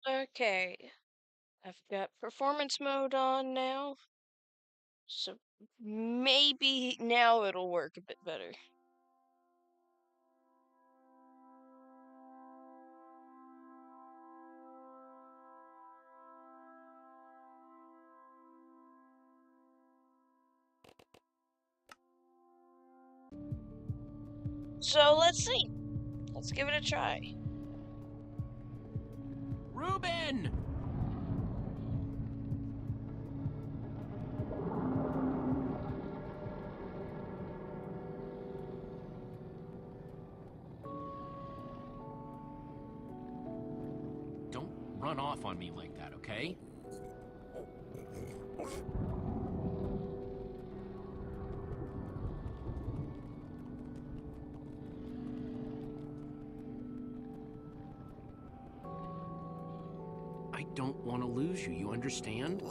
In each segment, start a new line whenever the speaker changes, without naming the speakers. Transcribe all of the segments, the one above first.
Okay, I've got performance mode on now, so maybe now it'll work a bit better. So let's see. Let's give it a try.
Ruben! Don't run off on me like that, okay? I don't want to lose you, you understand?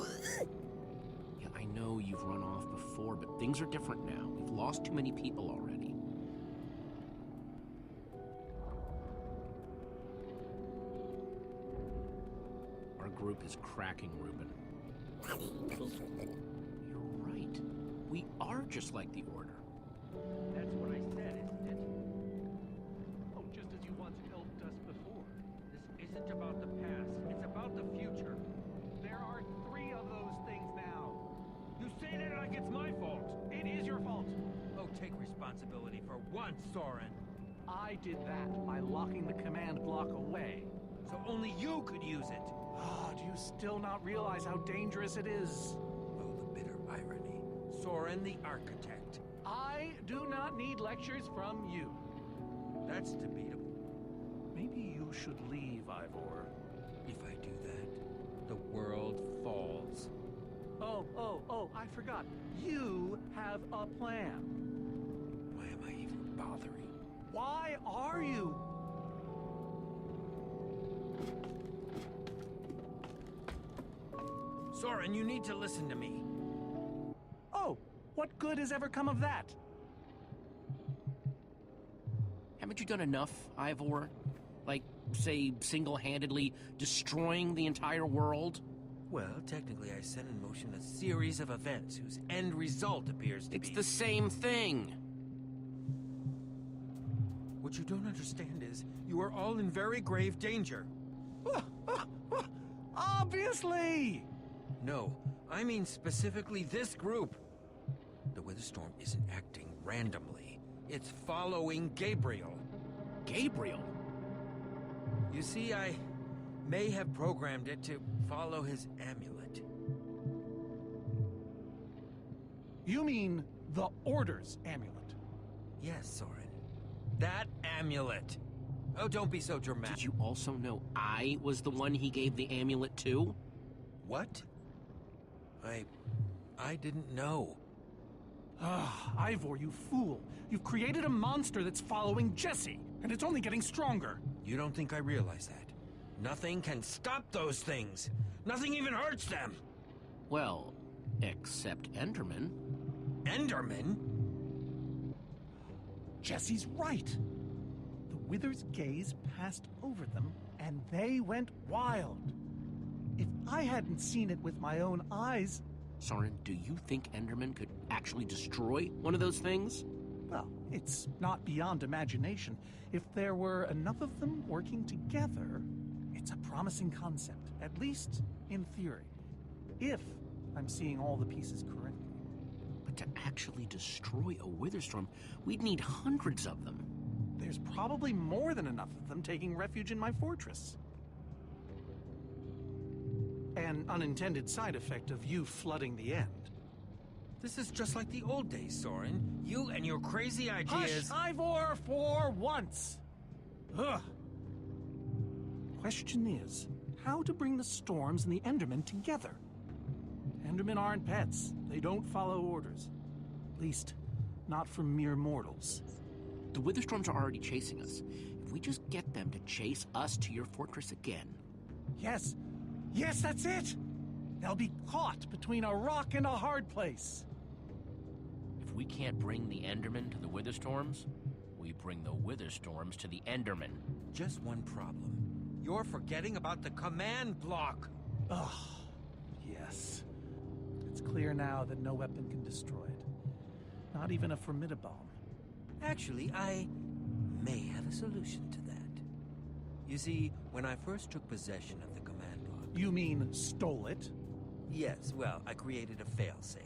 Yeah, I know you've run off before, but things are different now. We've lost too many people already. Our group is cracking, Ruben. You're right. We are just like the Order.
That's what I said, isn't it? Oh, just as you once helped us before. This isn't about the past, it's about the future. There are 3 of those things now. You say that like it's my fault. It is your fault.
Oh, take responsibility for once, Soren.
I did that by locking the command block away.
So only you could use it.
Ah, do you still not realize how dangerous it is?
Oh, the bitter irony. Soren the architect.
I do not need lectures from you.
That's debatable.
Maybe you should leave, Ivor.
If I do that, the world falls.
Oh, I forgot. You have a plan.
Why am I even bothering?
Why are you?
Soren, you need to listen to me.
Oh, what good has ever come of that?
Haven't you done enough, Ivor? Like, say, single-handedly destroying the entire world?
Well, technically I set in motion a series of events whose end result appears to
It's
be...
the same thing.
What you don't understand is, you are all in very grave danger.
Obviously!
No, I mean specifically this group. The Witherstorm isn't acting randomly. It's following Gabriel.
Gabriel?
You see, I may have programmed it to follow his amulet.
You mean the Order's amulet?
Yes, Soren. That amulet. Oh, don't be so dramatic.
Did you also know I was the one he gave the amulet to?
What? I didn't know.
Ah, Ivor, you fool. You've created a monster that's following Jesse, and it's only getting stronger.
You don't think I realize that? Nothing can stop those things. Nothing even hurts them.
Well, except Enderman.
Enderman?
Jesse's right. The Wither's gaze passed over them, and they went wild. If I hadn't seen it with my own eyes...
Soren, do you think Enderman could actually destroy one of those things?
Well, it's not beyond imagination. If there were enough of them working together, it's a promising concept, at least in theory. If I'm seeing all the pieces correctly.
But to actually destroy a Witherstorm, we'd need hundreds of them.
There's probably more than enough of them taking refuge in my fortress. An unintended side effect of you flooding the end.
This is just like the old days, Soren. You and your crazy ideas...
Hush, Ivor, for once! Ugh. Question is, how to bring the Storms and the Endermen together? Endermen aren't pets. They don't follow orders. At least, not from mere mortals.
The Witherstorms are already chasing us. If we just get them to chase us to your fortress again...
Yes, yes, that's it! They'll be caught between a rock and a hard place.
If we can't bring the Endermen to the Witherstorms, we bring the Witherstorms to the Endermen.
Just one problem. You're forgetting about the command block.
Ugh, yes. It's clear now that no weapon can destroy it. Not even a formidabomb.
Actually, I may have a solution to that. You see, when I first took possession of the command block...
You mean stole it?
Yes, well, I created a failsafe.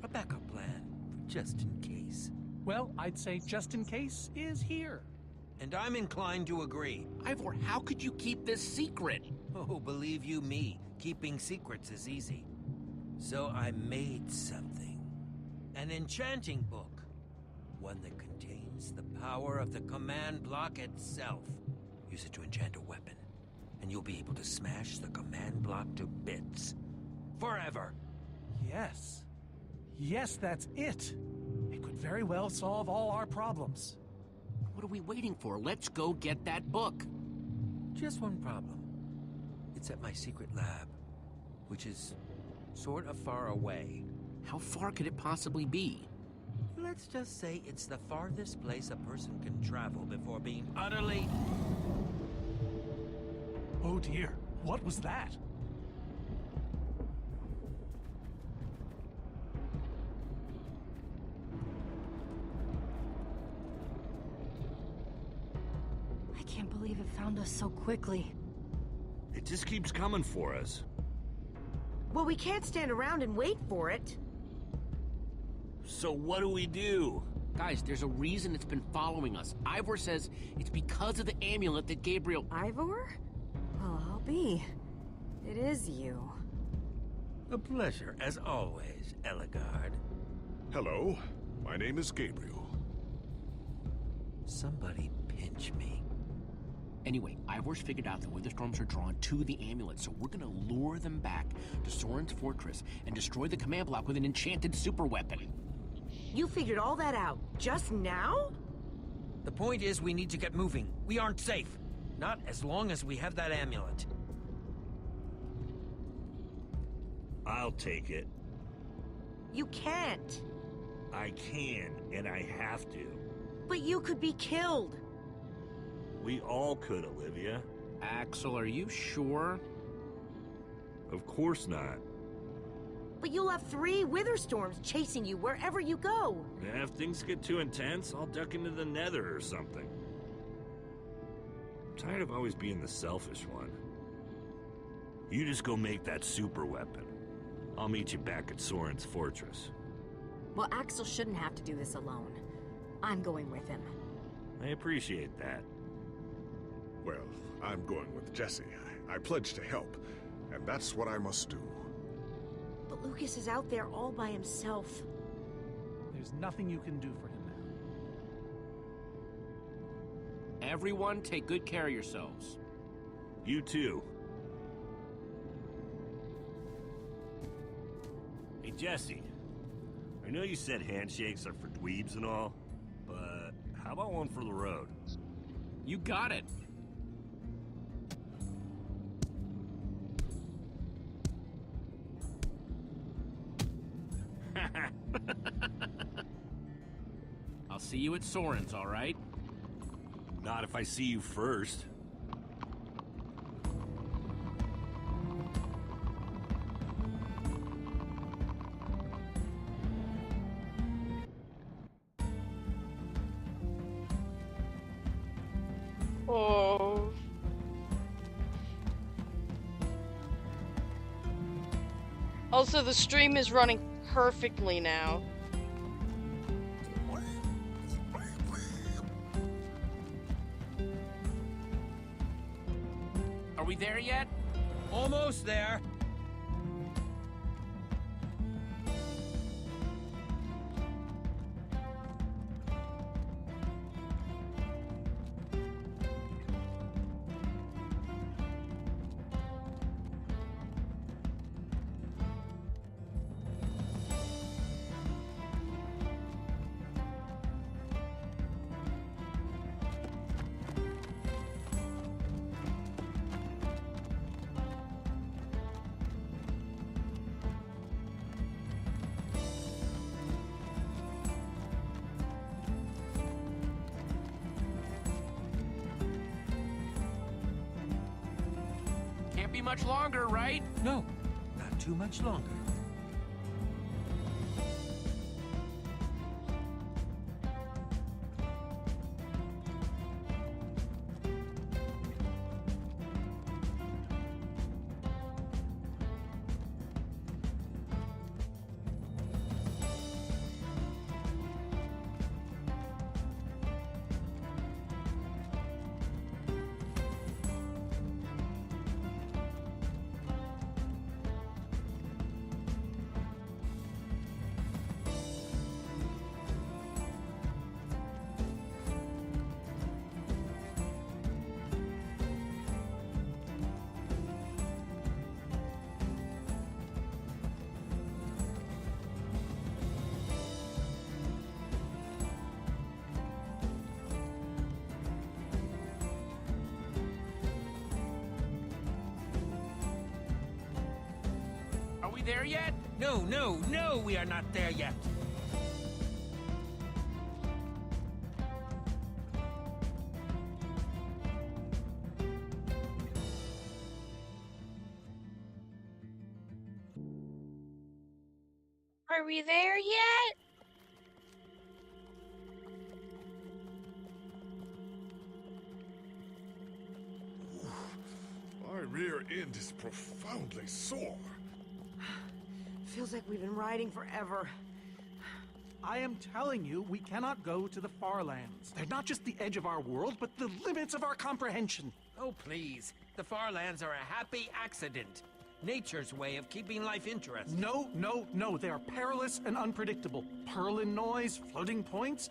A backup plan, for just in case.
Well, I'd say just in case is here.
And I'm inclined to agree.
Ivor, how could you keep this secret?
Oh, believe you me, keeping secrets is easy. So I made something. An enchanting book. One that contains the power of the command block itself. Use it to enchant a weapon, and you'll be able to smash the command block to bits. Forever.
Yes. Yes, that's it. It could very well solve all our problems.
What are we waiting for? Let's go get that book.
Just one problem. It's at my secret lab, which is sort of far away.
How far could it possibly be?
Let's just say it's the farthest place a person can travel before being utterly...
Oh dear, what was that?
I can't believe it found us so quickly.
It just keeps coming for us.
Well, we can't stand around and wait for it.
So what do we do?
Guys, there's a reason it's been following us. Ivor says it's because of the amulet that Gabriel...
Ivor? Well, I'll be. It is you.
A pleasure, as always, Eligard.
Hello, my name is Gabriel.
Somebody pinch me.
Anyway, Ivor's figured out that Witherstorms are drawn to the amulet, so we're gonna lure them back to Soren's fortress and destroy the command block with an enchanted superweapon.
You figured all that out just now?
The point is, we need to get moving. We aren't safe. Not as long as we have that amulet.
I'll take it.
You can't.
I can, and I have to.
But you could be killed.
We all could, Olivia.
Axel, are you sure?
Of course not.
But you'll have 3 Witherstorms chasing you wherever you go.
If things get too intense, I'll duck into the nether or something. I'm tired of always being the selfish one. You just go make that super weapon. I'll meet you back at Soren's fortress.
Well, Axel shouldn't have to do this alone. I'm going with him.
I appreciate that.
Well, I'm going with Jesse. I pledged to help, and that's what I must do.
But Lucas is out there all by himself.
There's nothing you can do for him now.
Everyone, take good care of yourselves.
You too. Hey, Jesse. I know you said handshakes are for dweebs and all, but how about one for the road?
You got it. I'll see you at Soren's, all right?
Not if I see you first.
Oh. Also, the stream is running perfectly now.
Are we there yet?
Almost there.
Can't be much longer, right?
No, not too much longer.
Are we there yet?
No, no, no, we are not there yet.
Are we there yet?
My rear end is profoundly sore.
Feels like we've been riding forever.
I am telling you, we cannot go to the far lands. They're not just the edge of our world, but the limits of our comprehension.
Oh, please. The far lands are a happy accident. Nature's way of keeping life interesting.
No, no, no. They are perilous and unpredictable. Purlin noise, floating points.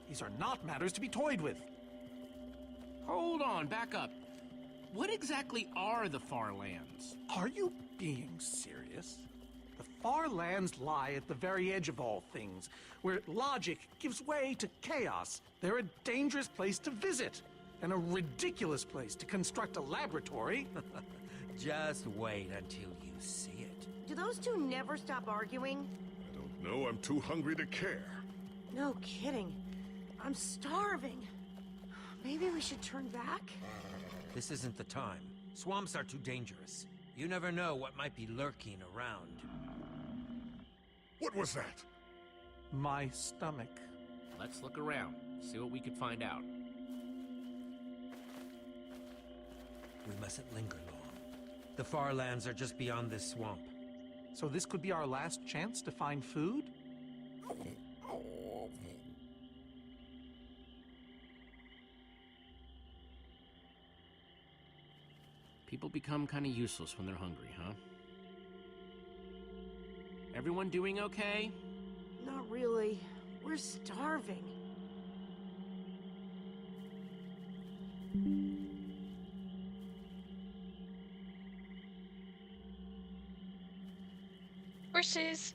These are not matters to be toyed with.
Hold on, back up. What exactly are the far lands?
Are you being serious? The far lands lie at the very edge of all things, where logic gives way to chaos. They're a dangerous place to visit, and a ridiculous place to construct a laboratory.
Just wait until you see it.
Do those two never stop arguing?
I don't know, I'm too hungry to care.
No kidding. I'm starving. Maybe we should turn back?
This isn't the time. Swamps are too dangerous. You never know what might be lurking around.
What was that?
My stomach.
Let's look around, see what we can find out.
We mustn't linger long. The far lands are just beyond this swamp.
So this could be our last chance to find food?
People become kind of useless when they're hungry, huh? Everyone doing okay?
Not really. We're starving.
Horses.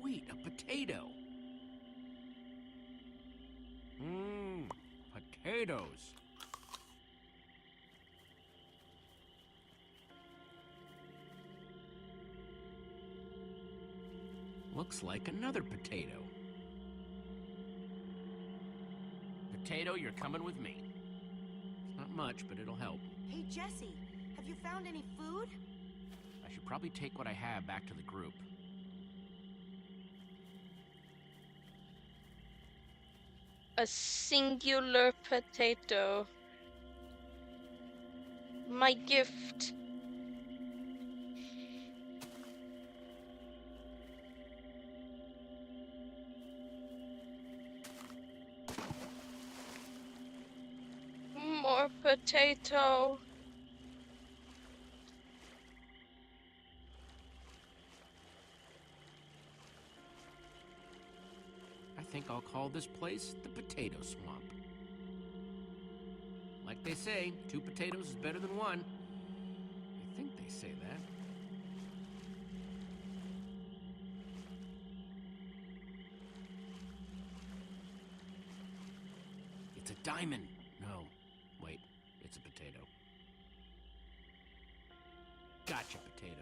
Sweet, a potato. Potatoes. Looks like another potato. Potato, you're coming with me. It's not much, but it'll help.
Hey, Jesse, have you found any food?
I should probably take what I have back to the group.
A singular potato. My gift. More potato.
I think I'll call this place the Potato Swamp. Like they say, 2 potatoes is better than 1. I think they say that. It's It's a diamond. No, wait, it's a potato. Gotcha, potato.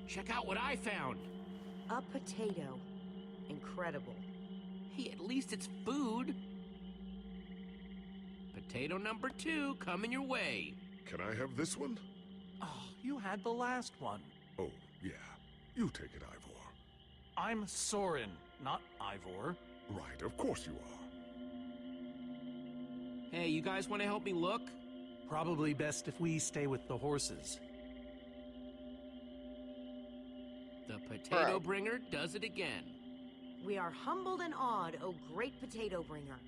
Check out what I found!
A potato. Incredible.
Hey, at least it's food. Potato number 2 coming your way.
Can I have this one?
Oh, you had the last one.
Oh, yeah. You take it, Ivor.
I'm Soren, not Ivor.
Right, of course you are.
Hey, you guys want to help me look?
Probably best if we stay with the horses.
The potato
Right.
bringer does it again.
We are humbled and awed, O great potato bringer.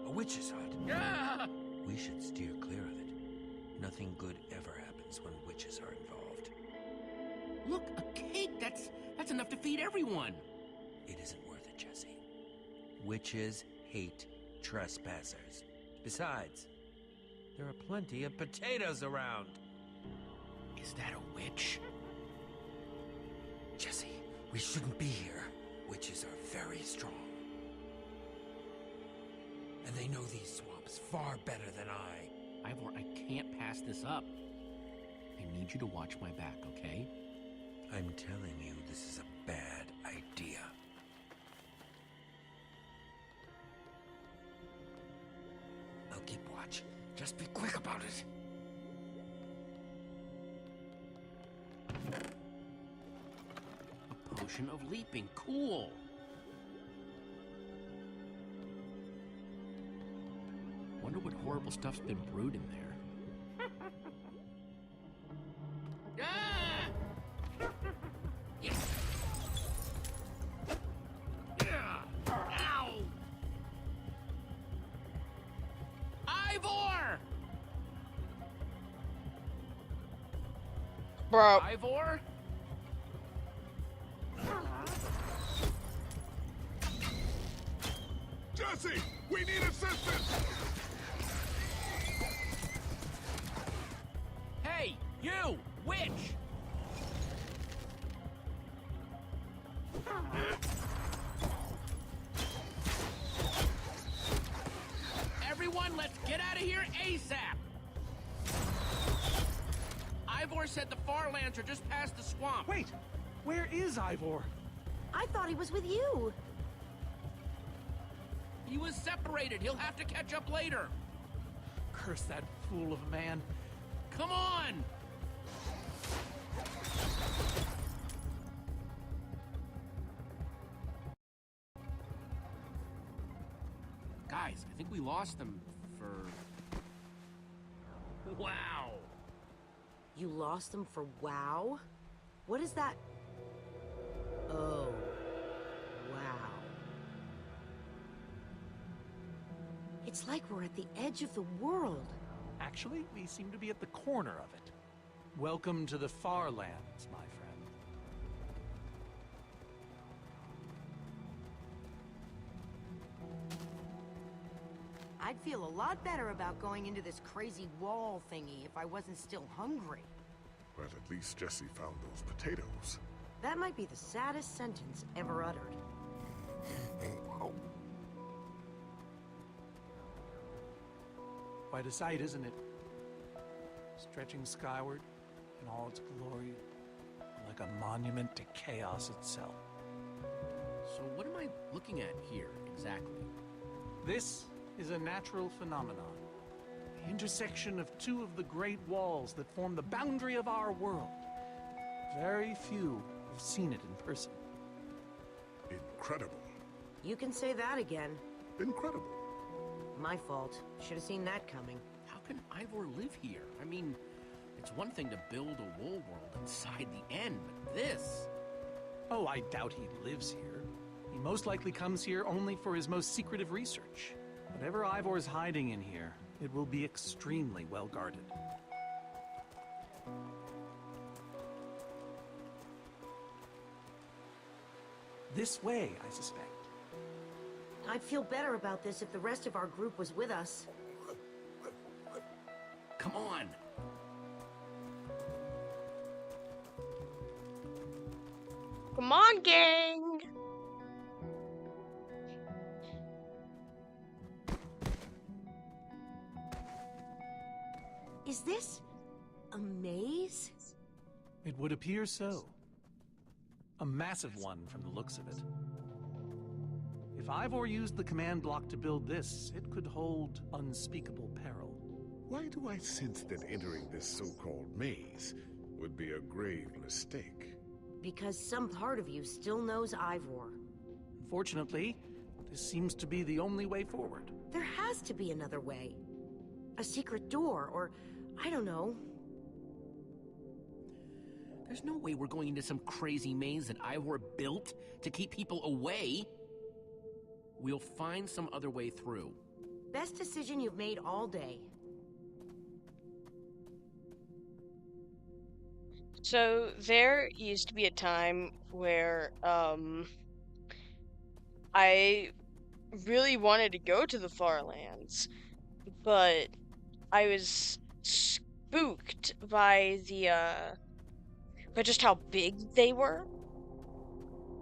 A witch's hut.
Ah!
We should steer clear of it. Nothing good ever happens when witches are involved.
Look, a cake! That's enough to feed everyone!
It isn't worth it, Jesse. Witches hate trespassers. Besides, there are plenty of potatoes around.
Is that a witch?
Jesse, we shouldn't be here. Witches are very strong. And they know these swamps far better than I.
Ivor, I can't pass this up. I need you to watch my back, okay?
I'm telling you, this is a bad idea. I'll keep watch. Just be quick about it.
A potion of leaping. Cool! Wonder what horrible stuff's been brewed in there. Ah! Yeah. Yeah. Ow! Ivor!
Bro,
Ivor?
Jesse! We need assistance!
Hey, you! Witch! Everyone, let's get out of here ASAP! Ivor said the far lands are just past the swamp.
Wait! Where is Ivor?
I thought he was with you.
He was separated. He'll have to catch up later.
Curse that fool of a man.
Come on! Guys, I think we lost them for... Wow!
You lost them for WoW? What is that? Oh. Wow. It's like we're at the edge of the world.
Actually, we seem to be at the corner of it. Welcome to the far lands, my friend.
I'd feel a lot better about going into this crazy wall thingy if I wasn't still hungry.
But at least Jesse found those potatoes.
That might be the saddest sentence ever uttered.
Quite a sight, isn't it? Stretching skyward in all its glory, like a monument to chaos itself.
So what am I looking at here, exactly?
This is a natural phenomenon. The intersection of two of the great walls that form the boundary of our world. Very few have seen it in person.
Incredible.
You can say that again.
Incredible.
My fault. Should have seen that coming.
How can Ivor live here? I mean, it's one thing to build a wall world inside the end, but this...
Oh, I doubt he lives here. He most likely comes here only for his most secretive research. Whatever Ivor's hiding in here, it will be extremely well guarded. This way, I suspect.
I'd feel better about this if the rest of our group was with us.
Come on!
Come on, gang!
Is this a maze?
It would appear so. A massive one from the looks of it. If Ivor used the command block to build this, it could hold unspeakable peril.
Why do I sense that entering this so-called maze would be a grave mistake?
Because some part of you still knows Ivor.
Unfortunately, this seems to be the only way forward.
There has to be another way. A secret door, or I don't know.
There's no way we're going into some crazy maze that Ivor built to keep people away. We'll find some other way through.
Best decision you've made all day.
So there used to be a time where I really wanted to go to the far lands, but I was spooked by by just how big they were.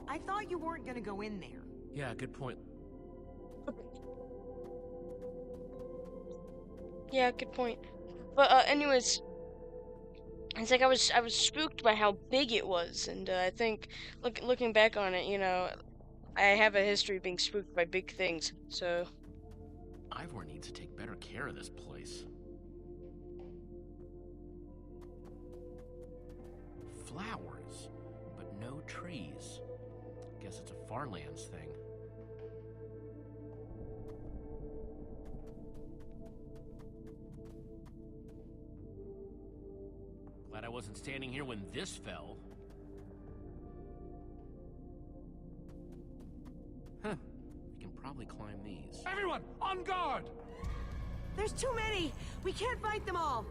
I thought you weren't gonna go in there.
Yeah, good point.
Yeah, good point. But anyways, it's like I was spooked by how big it was, and I think looking back on it, you know, I have a history of being spooked by big things. So
Ivor needs to take better care of this place. Flowers, but no trees. Guess it's a Farlands thing. Glad I wasn't standing here when this fell. Huh. We can probably climb these.
Everyone, on guard!
There's too many! We can't fight them all!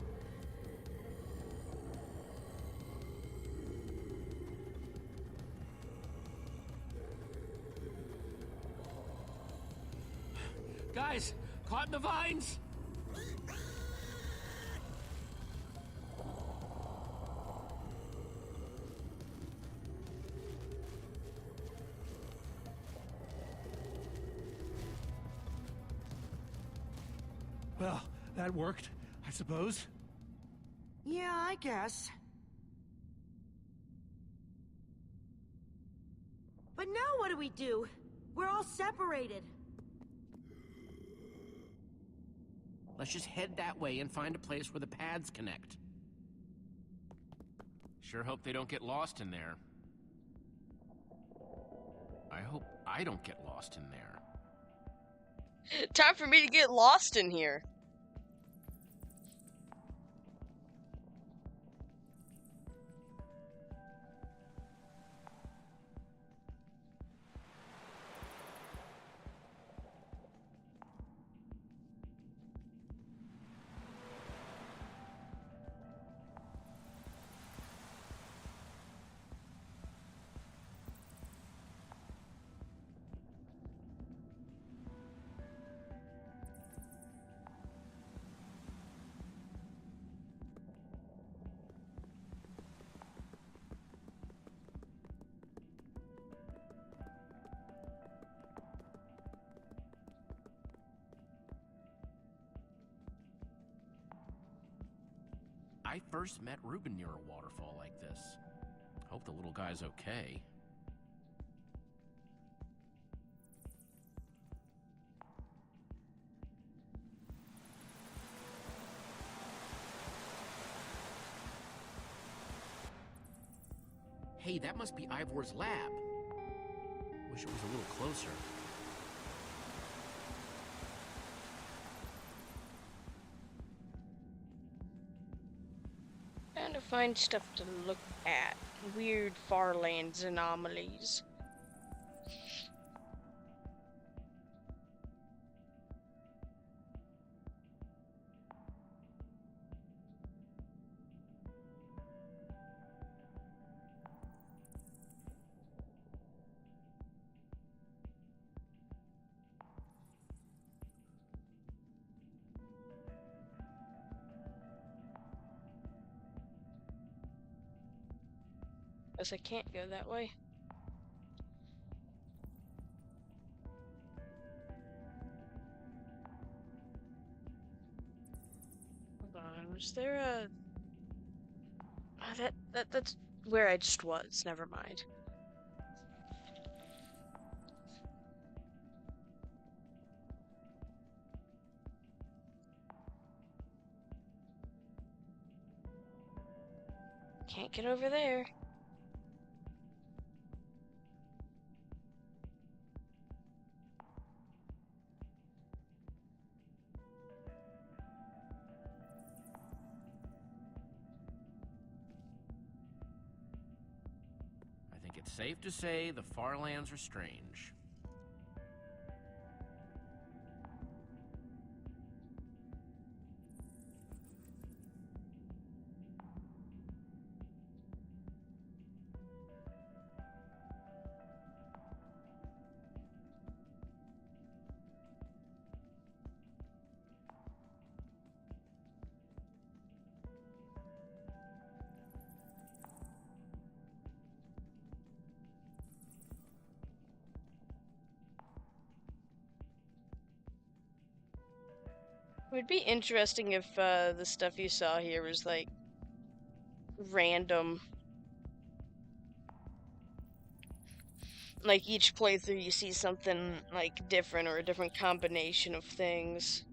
Guys, caught in the vines!
Well, that worked, I suppose.
Yeah, I guess. But now what do we do? We're all separated.
Let's just head that way and find a place where the paths connect. Sure hope they don't get lost in there. I hope I don't get lost in there.
time for me to get lost in here.
I first met Reuben near a waterfall like this. Hope the little guy's okay. Hey, that must be Ivor's lab. Wish it was a little closer.
Trying to find stuff to look at. Weird Farlands anomalies. Guess I can't go that way. Hold on, was there a... that's where I just was, never mind. Can't get over there.
I think it's safe to say the Farlands are strange.
It would be interesting if the stuff you saw here was like random. Like each playthrough you see something like different or a different combination of things.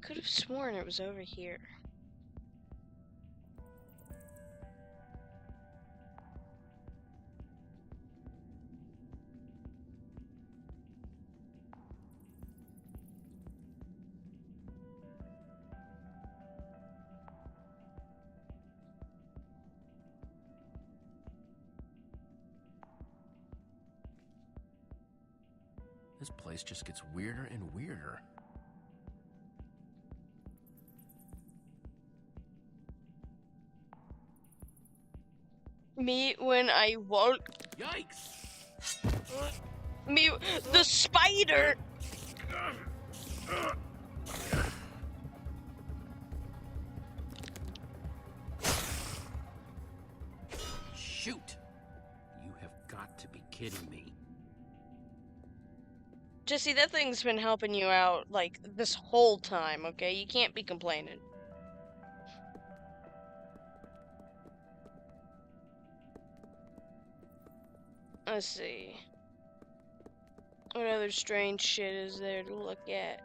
Could have sworn it was over here.
This place just gets weirder and weirder.
Me when I woke.
Yikes!
Me, the spider!
Shoot! You have got to be kidding me.
Jesse, that thing's been helping you out, like, this whole time, okay? You can't be complaining. Let's see. What other strange shit is there to look at?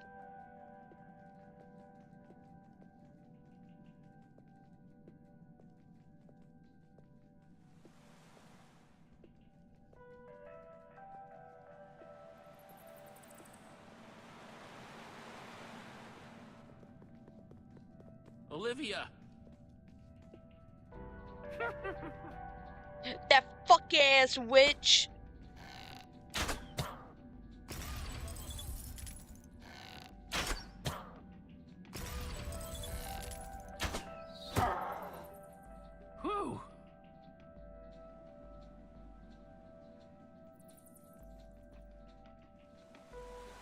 Olivia!
That fuck-ass witch!
Whew!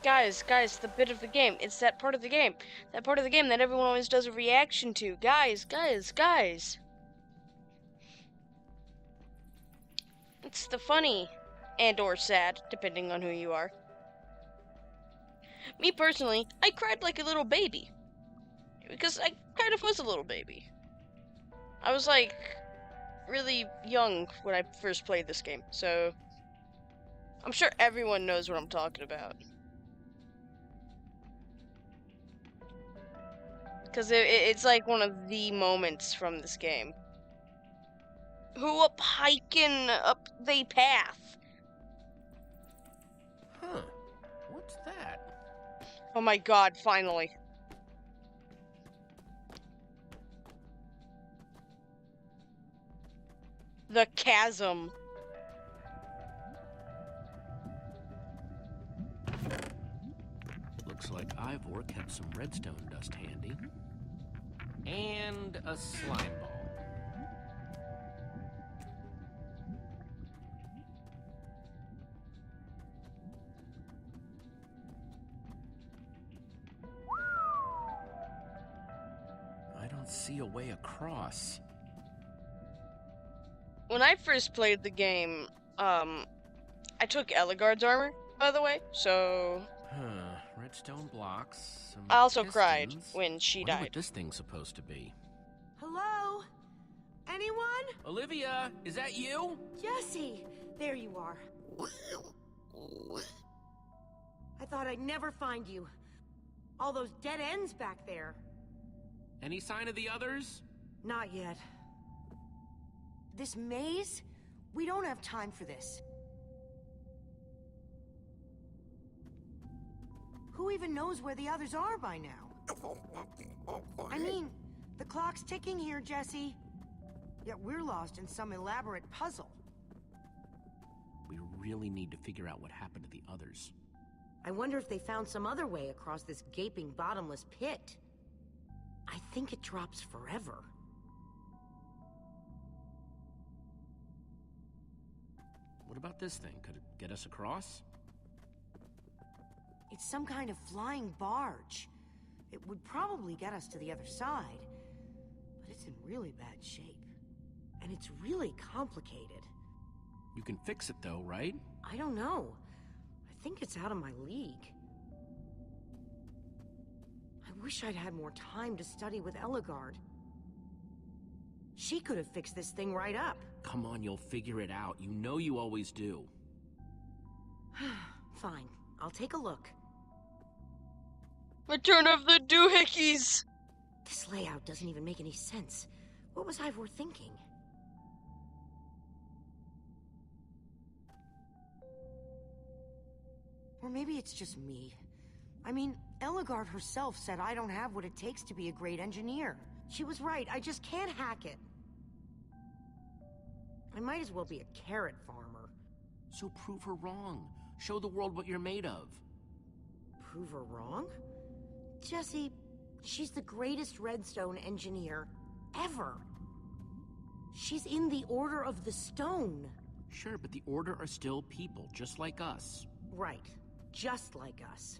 Guys, the bit of the game. It's that part of the game. That part of the game that everyone always does a reaction to. Guys. It's the funny and or sad, depending on who you are. Me personally, I cried like a little baby. Because I kind of was a little baby. I was like really young when I first played this game, so I'm sure everyone knows what I'm talking about. Because it's like one of the moments from this game. Who up hiking up the path?
Huh. What's that?
Oh my god, finally. The chasm.
Looks like Ivor kept some redstone dust handy. And a slime ball. I don't see a way across.
When I first played the game, I took Ellegaard's armor, by the way, so...
Huh. Redstone blocks, some
I also cried
pistons.
when she
Wonder
died.
what this thing's supposed to be.
Hello? Anyone?
Olivia, is that you?
Jesse! There you are. I thought I'd never find you. All those dead ends back there.
Any sign of the others?
Not yet. This maze? We don't have time for this. Who even knows where the others are by now? I mean, the clock's ticking here, Jesse. Yet we're lost in some elaborate puzzle.
We really need to figure out what happened to the others.
I wonder if they found some other way across this gaping bottomless pit. I think it drops forever.
What about this thing? Could it get us across?
It's some kind of flying barge. It would probably get us to the other side. But it's in really bad shape. And it's really complicated.
You can fix it though, right?
I don't know. I think it's out of my league. I wish I'd had more time to study with Ellegaard. She could have fixed this thing right up.
Come on, you'll figure it out. You know you always do.
Fine, I'll take a look.
Return of the doohickeys!
This layout doesn't even make any sense. What was Ivor thinking? Or maybe it's just me. I mean, Ellegaard herself said I don't have what it takes to be a great engineer. She was right, I just can't hack it. I might as well be a carrot farmer.
So prove her wrong. Show the world what you're made of.
Prove her wrong? Jesse, she's the greatest redstone engineer ever. She's in the Order of the Stone.
Sure, but the Order are still people, just like us.
Right, just like us.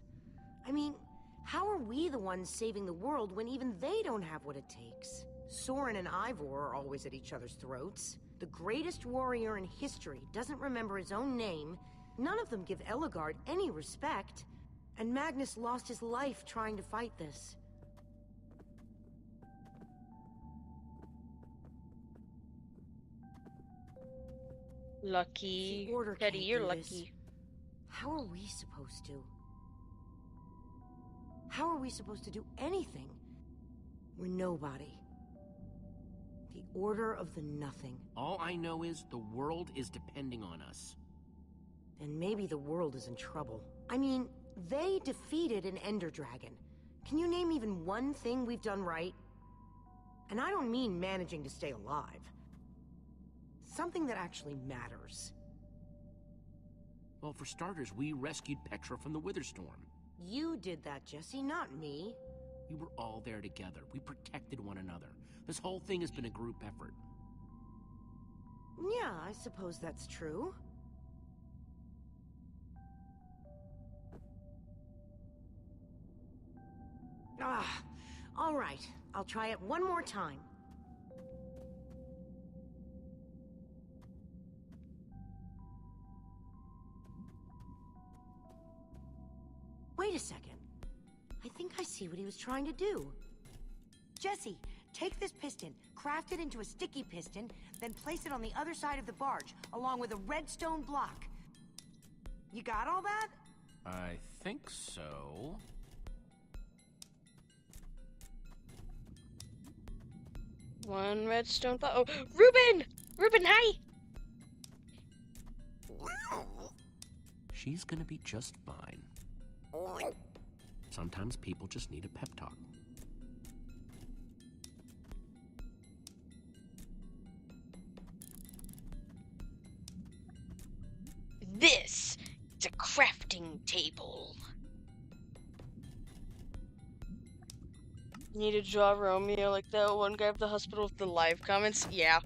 I mean, how are we the ones saving the world when even they don't have what it takes? Soren and Ivor are always at each other's throats. The greatest warrior in history doesn't remember his own name. None of them give Ellegaard any respect. And Magnus lost his life trying to fight this.
Lucky.
The Order
Teddy,
can't
you're
do
lucky.
this. How are we supposed to? How are we supposed to do anything? We're nobody. The Order of the Nothing.
All I know is the world is depending on us.
Then maybe the world is in trouble. I mean, they defeated an Ender Dragon. Can you name even one thing we've done right? And I don't mean managing to stay alive. Something that actually matters.
Well, for starters, we rescued Petra from the Witherstorm.
You did that, Jesse, not me.
We were all there together. We protected one another. This whole thing has been a group effort.
Yeah, I suppose that's true. Ah, all right. I'll try it one more time. Wait a second. I think I see what he was trying to do. Jesse, take this piston, craft it into a sticky piston, then place it on the other side of the barge, along with a redstone block. You got all that?
I think so.
One redstone block. Oh, Ruben! Ruben, hi!
She's gonna be just fine. Sometimes people just need a pep talk.
This is a crafting table. You need to draw Romeo like that one guy at the hospital with the live comments? Yeah.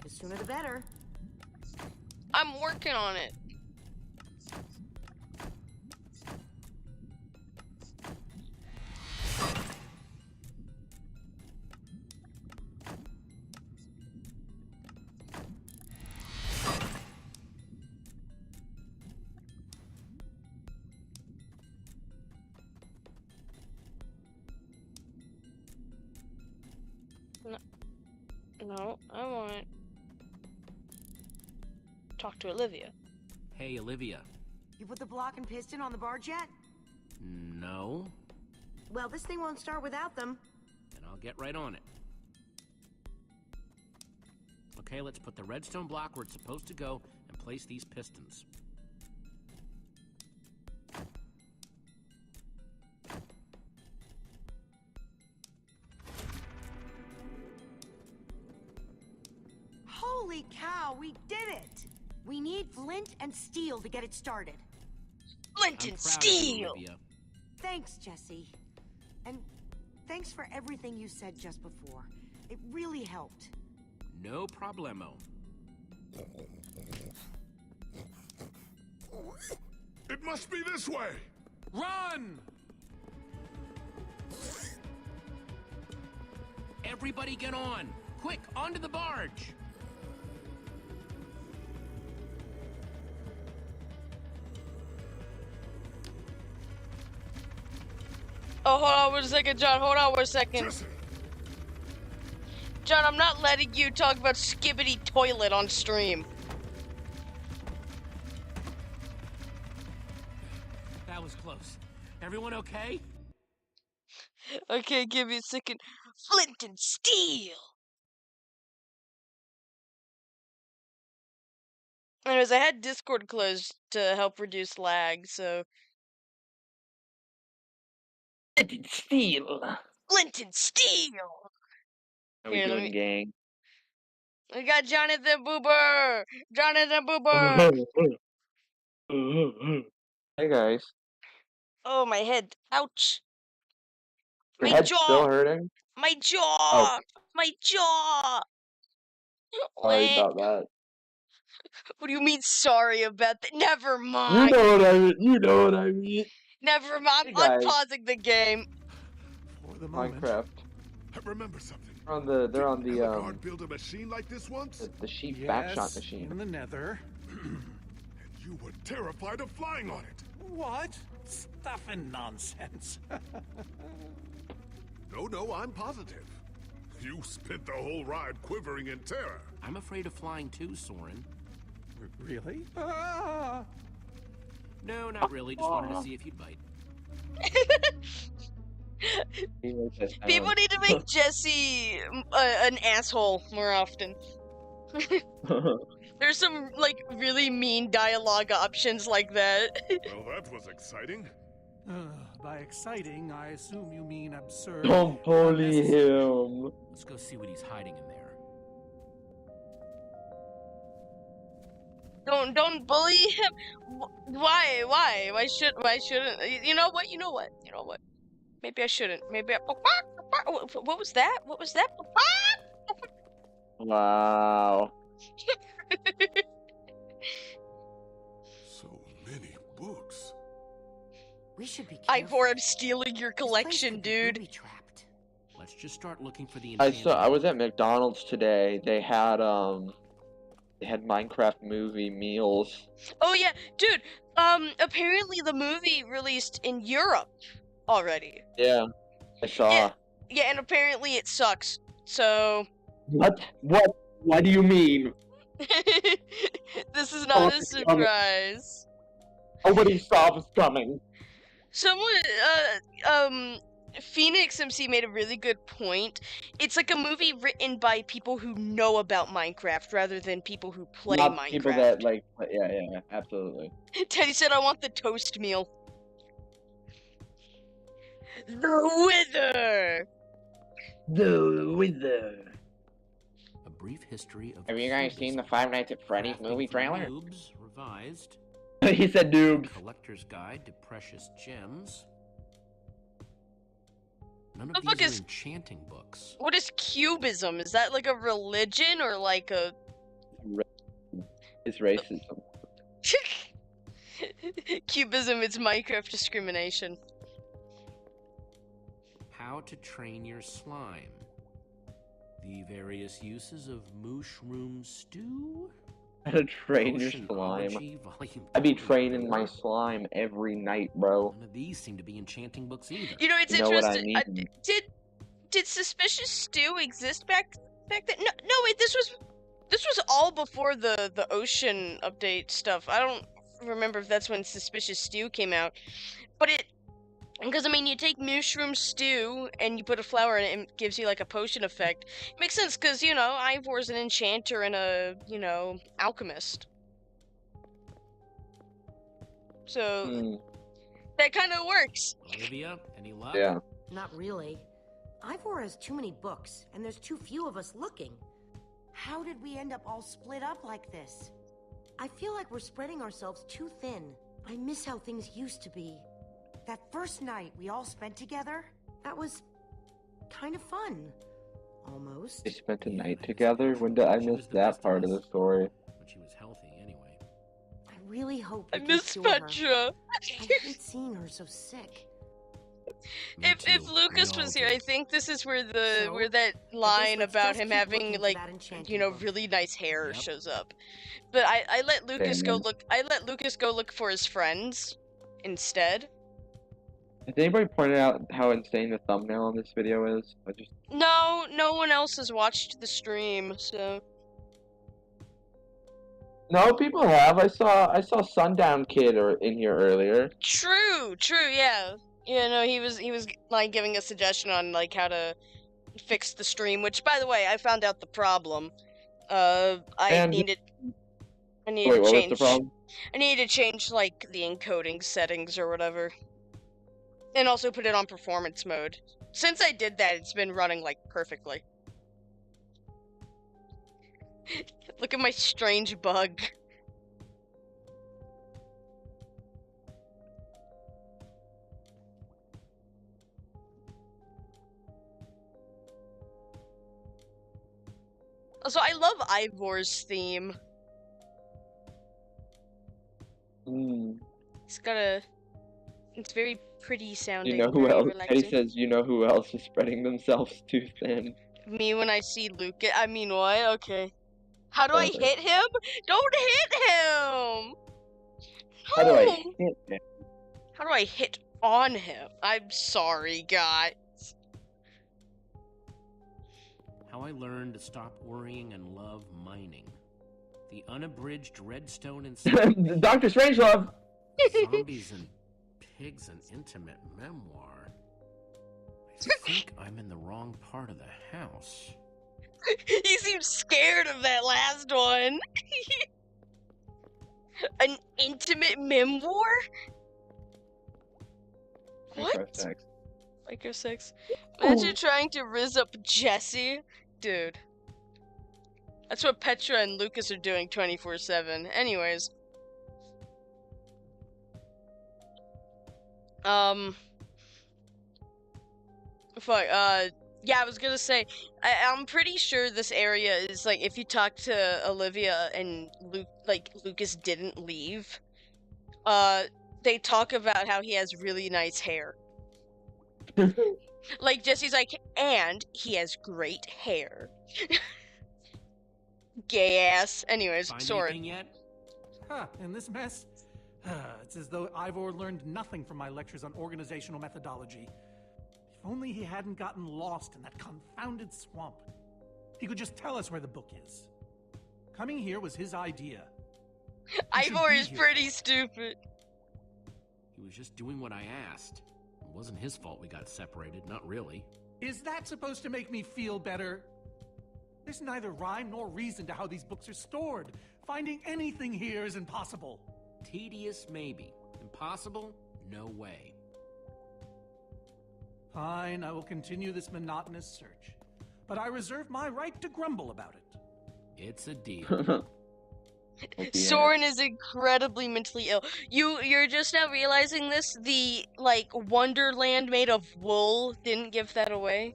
The sooner the better.
I'm working on it. No, I want to talk to Olivia.
Hey, Olivia.
You put the block and piston on the barge yet?
No?
Well, this thing won't start without them.
Then I'll get right on it. Okay, let's put the redstone block where it's supposed to go and place these pistons.
Holy cow, we did it! We need flint and steel to get it started.
Flint
I'm
and
proud of you,
steel!
Olivia.
Thanks, Jesse. And thanks for everything you said just before. It really helped.
No problemo.
It must be this way!
Run!
Everybody get on! Quick, onto the barge!
Oh, hold on one second, John. Hold on one second.
Jesse!
John, I'm not letting you talk about Skibbity Toilet on stream.
That was close. Everyone okay?
Okay, give me a second. Flint and steel! Anyways, I had Discord closed to help reduce lag, so...
Flint and steel.
Flint and steel!
How we
Here, let
doing,
me...
gang?
We got Jonathan Boober! Jonathan Boober!
Hey guys,
Oh, my head. Ouch.
your
My
head's
jaw!
still hurting?
My
Oh,
jaw! My jaw!
sorry
Wait.
about that.
What do you mean sorry about that? Never
You
mind.
know what I mean. You know what I mean.
Never mind.
Hey
I'm
guys,
unpausing the game.
For the moment.
Minecraft.
I remember something.
They're on
Didn't
the
Ellegard build a machine like this once?
the sheep backshot
Yes,
machine.
in the nether.
And you were terrified of flying on it.
What? Stuff and nonsense.
No, I'm positive. You spent the whole ride quivering in terror.
I'm afraid of flying too, Soren.
Really? Ah!
No, not really. Just wanted to see if you'd bite.
People need to make Jesse an asshole more often. There's some, like, really mean dialogue options like that.
Well, that was exciting.
By exciting, I assume you mean absurd.
Don't bully
unnecessary.
him.
Let's go see what he's hiding in there.
Don't bully him. Why? Why shouldn't? You know what? Maybe I shouldn't. Maybe I... What was that? What was that?
Wow.
So many books.
We should be careful.
Ivor, I'm stealing your
This place
collection,
could be
dude.
booby-trapped.
Let's just start looking for the
I
enchanted
was
book.
at McDonald's today. They had Minecraft movie meals.
Oh yeah, dude. Apparently the movie released in Europe already.
Yeah, I saw.
Yeah, and apparently it sucks. So
What? What do you mean?
this is not a surprise.
Nobody saw this coming.
Someone, Phoenix MC made a really good point. It's like a movie written by people who know about Minecraft rather than people who play
Not
Minecraft.
people that like. Yeah, absolutely.
Teddy said, "I want the toast meal." The Wither.
A brief history of
Have you guys seen the Five Nights at Freddy's
Crafting
movie
for
trailer?
Noobs, revised.
He said noobs.
Collector's Guide to Precious Gems. None
The
of
fuck
these
is-
are enchanting books.
What is cubism? Is that like a religion or like a...
It's racism.
Cubism is Minecraft discrimination.
How to train your slime. The various uses of mushroom stew.
How to train your slime.
Oceanology, Volume
I'd be
34.
training my slime every night, bro.
None of these seem to be enchanting books either.
You know, it's
You know what I
interesting.
mean?
Did Suspicious Stew exist back then? No, wait. This was all before the Ocean update stuff. I don't remember if that's when Suspicious Stew came out, but because I mean, you take mushroom stew and you put a flower in it, and it gives you like a potion effect. It makes sense because Ivor's an enchanter and a alchemist, so that kind of works.
Olivia, any luck?
Yeah.
Not really. Ivor has too many books, and there's too few of us looking. How did we end up all split up like this? I feel like we're spreading ourselves too thin. I miss how things used to be. That first night we all spent together, that was kind of fun. Almost.
They spent a night together? When did I miss that part of the story?
But she was healthy anyway.
I really hope
I
we can
miss
cure her.
Petra.
I hate seeing her so sick.
Me
If
too.
Lucas
We
was
all
here,
do.
I think this is where
So,
where that line
let's
about
just
him
keep
having
looking for
like
that enchanting book.
really nice hair
Yep.
shows up. But I let Lucas go
man.
look. I let Lucas go look for his friends instead.
Has anybody pointed out how insane the thumbnail on this video is?
No one else has watched the stream, so
No, people have. I saw Sundown Kid in here earlier.
true, yeah. Yeah, no, he was like giving a suggestion on like how to fix the stream, which by the way, I found out the problem. I
And-
needed
Wait,
to
what was
change
the problem?
I needed to change like the encoding settings or whatever. And also put it on performance mode. Since I did that, it's been running like perfectly. Look at my strange bug. Also, I love Ivor's theme. It's very pretty sounding.
You know who
very
else?
relaxing.
Eddie says, you know who else is spreading themselves too thin?
Me when I see Lucas. I mean, what? Okay. How do I
Okay.
hit him? Don't hit him!
How do I
No!
hit him?
How do I hit on him? I'm sorry, guys.
How I learned to stop worrying and love mining. The unabridged redstone and
Dr. Strangelove!
zombies and pigs, an intimate memoir. I think I'm in the wrong part of the house.
He seems scared of that last one. An intimate memoir? What?
Microsex.
Microsex. Imagine trying to rizz up Jesse. Dude. That's what Petra and Lucas are doing 24/7. Anyways. Fuck, yeah, I was gonna say, I'm pretty sure this area is, like, if you talk to Olivia and Lucas didn't leave, they talk about how he has really nice hair. Like, Jesse's like, and he has great hair. Gay ass. Anyways,
Find
Soren.
anything yet?
Huh, in this mess? It's as though Ivor learned nothing from my lectures on organizational methodology. If only he hadn't gotten lost in that confounded swamp. He could just tell us where the book is. Coming here was his idea. He should
Ivor
be
is
here.
pretty stupid.
He was just doing what I asked. It wasn't his fault we got separated, not really.
Is that supposed to make me feel better? There's neither rhyme nor reason to how these books are stored. Finding anything here is impossible.
Tedious, maybe. Impossible? No way.
Fine, I will continue this monotonous search. But I reserve my right to grumble about it.
It's a deal.
Soren is incredibly mentally ill. You're just now realizing this? The, like, Wonderland made of wool didn't give that away?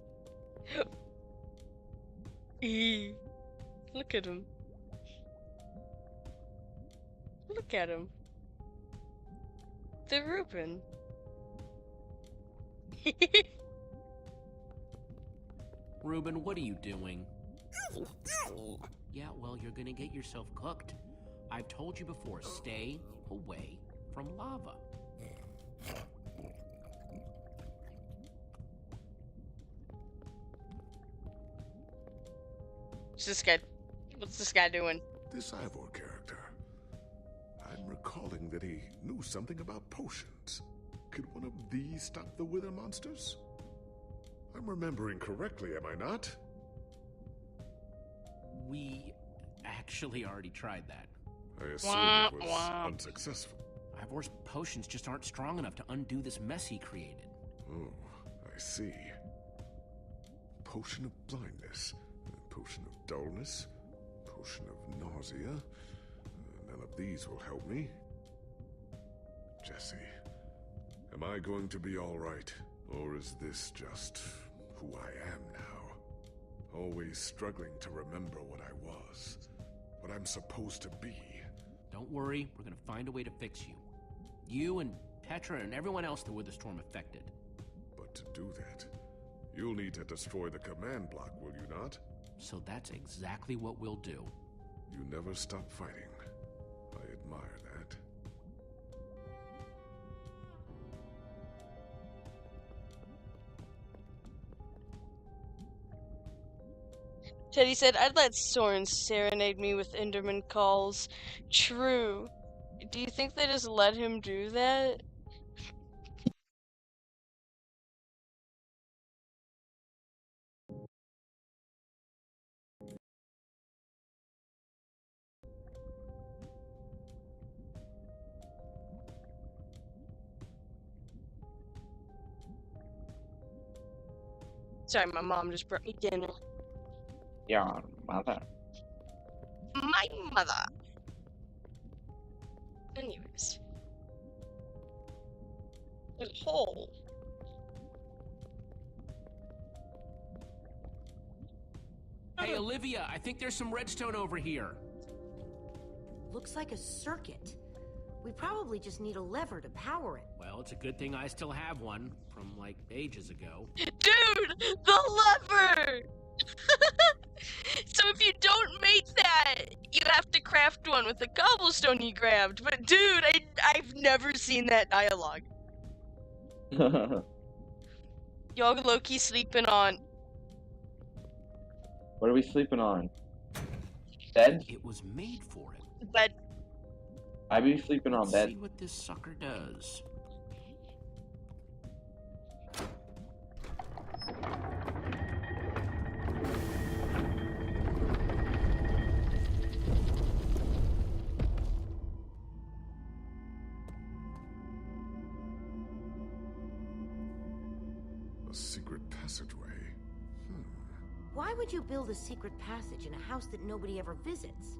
Look at him. Look at him. The Reuben.
Reuben, what are you doing? Yeah, well, you're gonna get yourself cooked. I've told you before, stay away from lava.
What's this guy? What's this guy doing?
This Ivor character. I'm recalling that he knew something about potions. Could one of these stop the wither monsters? I'm remembering correctly, am I not?
We actually already tried that.
I assume it was unsuccessful.
Ivor's potions just aren't strong enough to undo this mess he created.
Oh, I see. Potion of blindness, potion of dullness, potion of nausea. None of these will help me. Jesse, am I going to be all right? Or is this just who I am now? Always struggling to remember what I was, what I'm supposed to be.
Don't worry, we're gonna find a way to fix you. You and Petra and everyone else that were the storm affected.
But to do that, you'll need to destroy the command block, will you not?
So that's exactly what we'll do.
You never stop fighting. I admire that.
Teddy said, I'd let Soren serenade me with Enderman calls. True. Do you think they just let him do that? Sorry, my mom just brought me dinner.
Your mother.
My mother. Anyways. There's a hole.
Hey, Olivia, I think there's some redstone over here.
Looks like a circuit. We probably just need a lever to power it.
Well, it's a good thing I still have one from, like, ages ago.
Dude! The lever! So if you don't make that, you have to craft one with the cobblestone you grabbed. But dude, I've never seen that dialogue. Y'all low-key sleeping on.
What are we sleeping on? Beds?
It was made for it.
But
I be sleeping on
Let's
beds.
see what this sucker does.
A secret passageway.
Why would you build a secret passage in a house that nobody ever visits?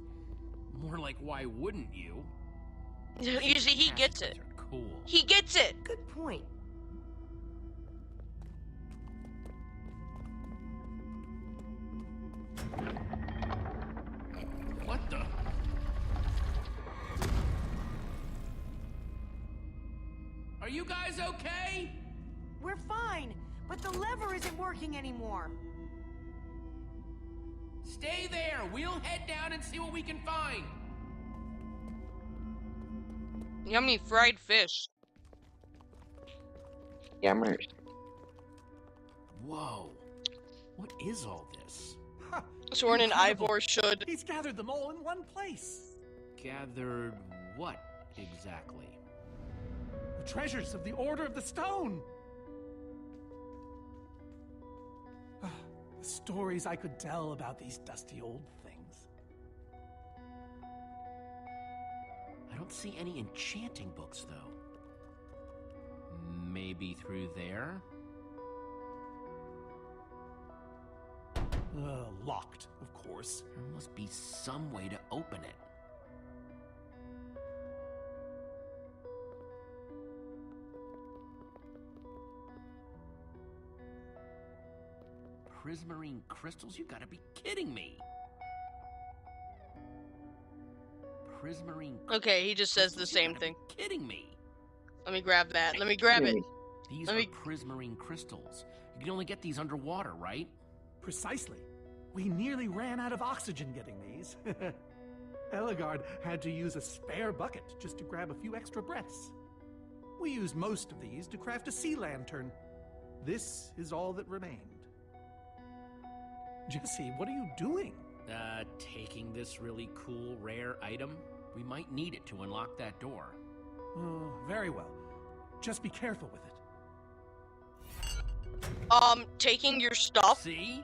More like, why wouldn't you?
usually he gets it.
Passages are cool.
He gets it.
Good point.
What the? guys okay?
We're fine, but the lever isn't working anymore.
Stay there. We'll head down and see what we can find.
Yummy fried fish.
Yammers.
Whoa. What is all this?
Ha,
Soren and
incredible.
Ivor should.
He's gathered them all in one place.
Gathered what exactly?
The treasures of the Order of the Stone. The stories I could tell about these dusty old things.
I don't see any enchanting books, though. Maybe through there?
Locked, of course.
There must be some way to open it. Prismarine crystals? You gotta be kidding me! Prismarine
Okay, he just says the
crystals? You
same
gotta
thing.
be kidding me!
Let me grab that. Let me grab it.
These
Let
are
me-
prismarine crystals. You can only get these underwater, right?
Precisely. We nearly ran out of oxygen getting these. Eligard had to use a spare bucket just to grab a few extra breaths. We used most of these to craft a sea lantern. This is all that remained. Jesse, what are you doing?
Taking this really cool, rare item. We might need it to unlock that door.
Oh, very well. Just be careful with it.
Taking your stuff.
See?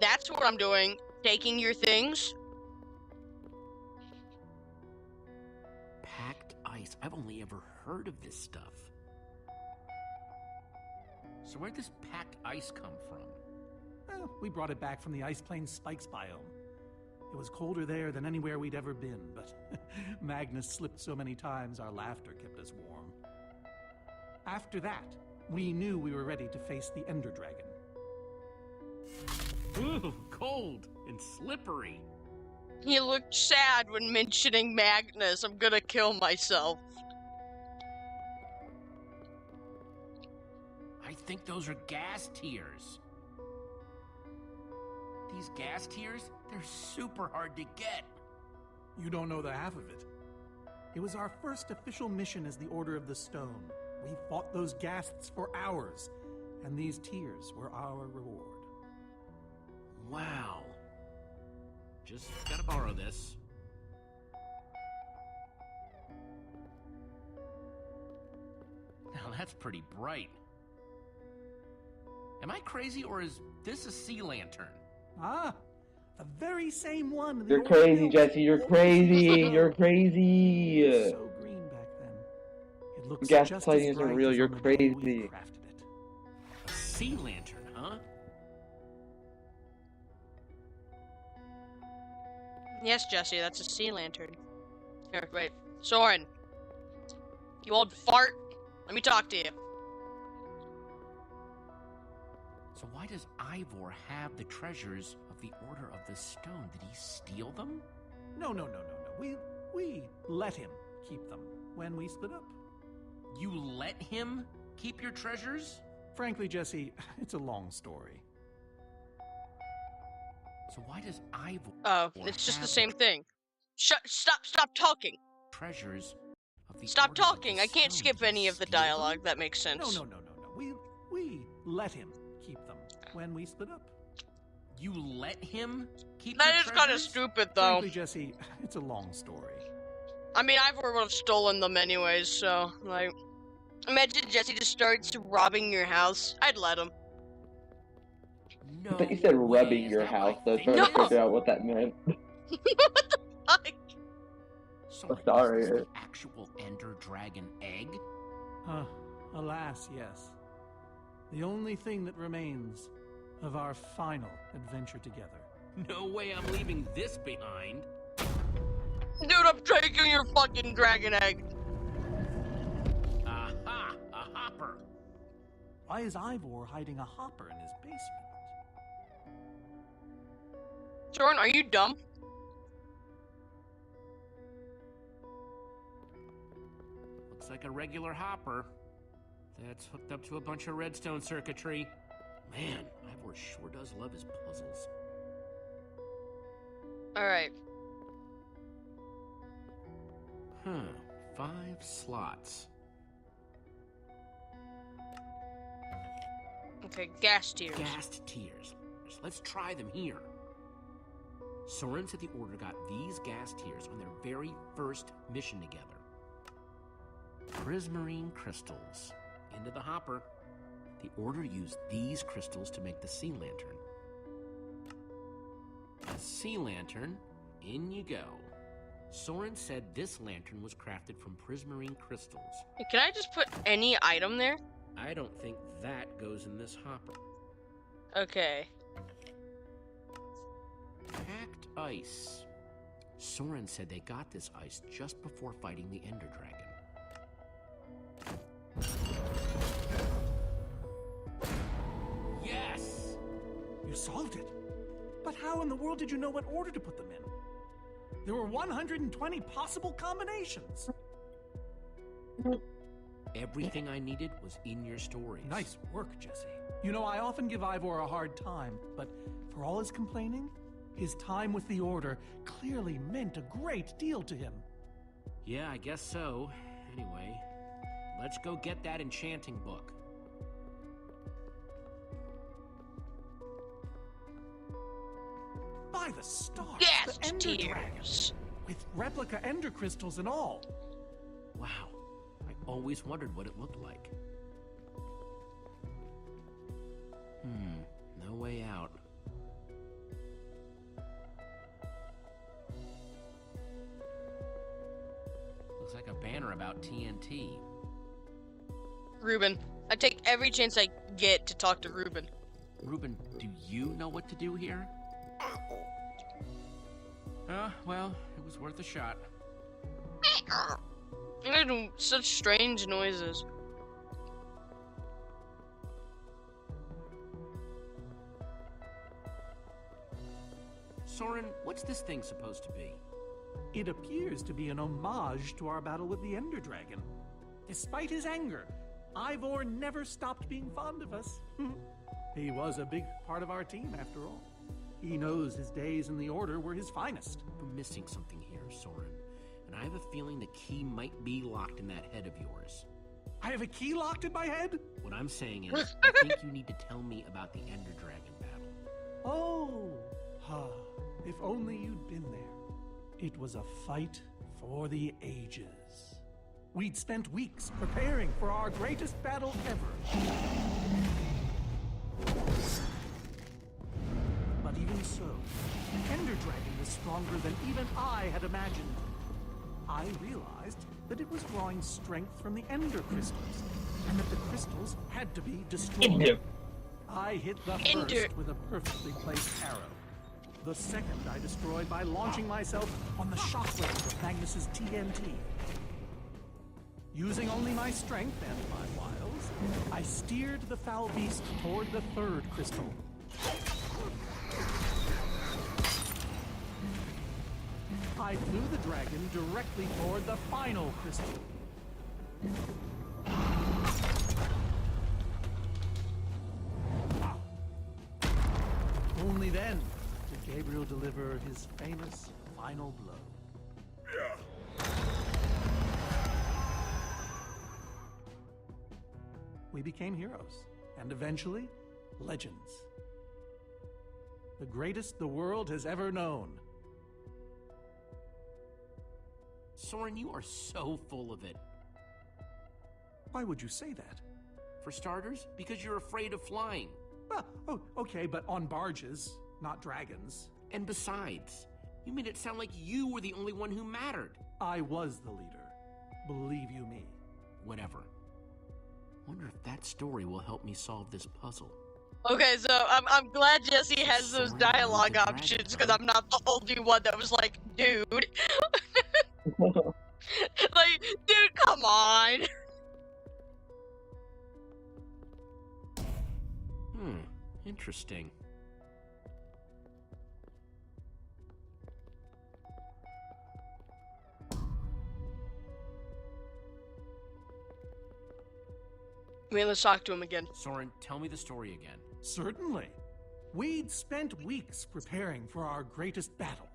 That's what I'm doing. Taking your things.
Packed ice. I've only ever heard of this stuff. So where'd this packed ice come from?
Well, we brought it back from the Ice Plains Spikes biome. It was colder there than anywhere we'd ever been, but Magnus slipped so many times our laughter kept us warm. After that, we knew we were ready to face the Ender Dragon.
Ooh, cold and slippery.
He looked sad when mentioning Magnus. I'm gonna kill myself.
I think those are gas tears. These gas tears, they're super hard to get.
You don't know the half of it. It was our first official mission as the Order of the Stone. We fought those ghasts for hours, and these tears were our reward.
Wow. Just gotta borrow this. Now that's pretty bright. Am I crazy, or is this a sea lantern?
Ah, the very same one. the
You're
Order
crazy,
built
Jesse. You're
only
crazy.
years ago.
You're
It
crazy.
was so green back then. It looks
Gaslighting
just as
isn't
bright
real,
as
you're
on the day we
crazy.
crafted it.
A sea lantern, huh?
Yes, Jesse, that's a sea lantern. Here, wait. Soren. You old fart. Let me talk to you.
So why does Ivor have the treasures of the Order of the Stone? Did he steal them?
No. We let him keep them when we split up.
You let him keep your treasures?
Frankly, Jesse, it's a long story.
So why does Ivor
Oh, it's just the
have
same thing. Stop talking.
treasures of the
Stop
Order of
talking.
the
I can't
Stone?
skip
Did he
any of the
steal them?
dialogue. That makes sense.
No. We let him keep them when we split up.
You let him keep
That
your
is kind of
treasures?
stupid, though.
Frankly, Jesse, it's a long story.
I mean, Ivor would have stolen them anyways, so, like... Imagine Jesse just starts robbing your house. I'd let him.
No
I thought you said
way.
rubbing
Is
your
that what I
house. I was
think
trying
No.
to figure out what that meant.
What the fuck?
So
Sorry.
is this the actual Ender Dragon egg?
Alas, yes. The only thing that remains of our final adventure together.
No way I'm leaving this behind.
Dude, I'm taking your fucking dragon egg.
Aha! A hopper!
Why is Ivor hiding a hopper in his basement?
Soren, are you dumb?
like a regular hopper. That's hooked up to a bunch of redstone circuitry. Man, Ivor sure does love his puzzles.
Alright.
Huh, 5 slots.
Okay, gas tiers.
Gassed tiers. Let's try them here. Soren said the Order got these gas tiers on their very first mission together. Prismarine crystals. Into the hopper. The Order used these crystals to make the sea lantern. A sea lantern, in you go. Soren said this lantern was crafted from prismarine crystals.
Can I just put any item there?
I don't think that goes in this hopper.
Okay.
Packed ice. Soren said they got this ice just before fighting the Ender Dragon. Yes!
You solved it. But how in the world did you know what order to put them in? There were 120 possible combinations.
Everything I needed was in your stories.
Nice work, Jesse. You know, I often give Ivor a hard time, but for all his complaining, his time with the Order clearly meant a great deal to him.
Yeah, I guess so. Anyway, let's go get that enchanting book.
By the stars,
Gas
the Ender Dragon,
tiers.
with replica Ender crystals and all.
Wow, I always wondered what it looked like. No way out. Looks like a banner about TNT.
Ruben. I take every chance I get to talk to Ruben.
Ruben, do you know what to do here? Well, it was worth a shot.
You're doing such strange noises.
Soren, what's this thing supposed to be?
It appears to be an homage to our battle with the Ender Dragon. Despite his anger, Ivor never stopped being fond of us. He was a big part of our team, after all. He knows his days in the Order were his finest.
We're missing something here, Soren. And I have a feeling the key might be locked in that head of yours.
I have a key locked in my head?
What I'm saying is, I think you need to tell me about the Ender Dragon battle.
Oh, if only you'd been there. It was a fight for the ages. We'd spent weeks preparing for our greatest battle ever. But even so, the Ender Dragon was stronger than even I had imagined. I realized that it was drawing strength from the Ender crystals, and that the crystals had to be destroyed. I hit the first with a perfectly placed arrow. The second I destroyed by launching myself on the shockwave of Magnus's TNT. Using only my strength and my wiles, I steered the foul beast toward the third crystal. I flew the dragon directly toward the final crystal. Only then did Gabriel deliver his famous final blow. We became heroes, and eventually, legends. The greatest the world has ever known.
Soren, you are so full of it.
Why would you say that?
For starters, because you're afraid of flying.
Oh, okay, but on barges, not dragons.
And besides, you made it sound like you were the only one who mattered.
I was the leader. Believe you me.
Whatever. Wonder if that story will help me solve this puzzle.
Okay, so I'm glad Jesse has those dialogue options, because I'm not the only one that was like, dude. Like, dude, come on.
Interesting.
Wait, let's talk to him again.
Soren, tell me the story again.
Certainly. We'd spent weeks preparing for our greatest battle.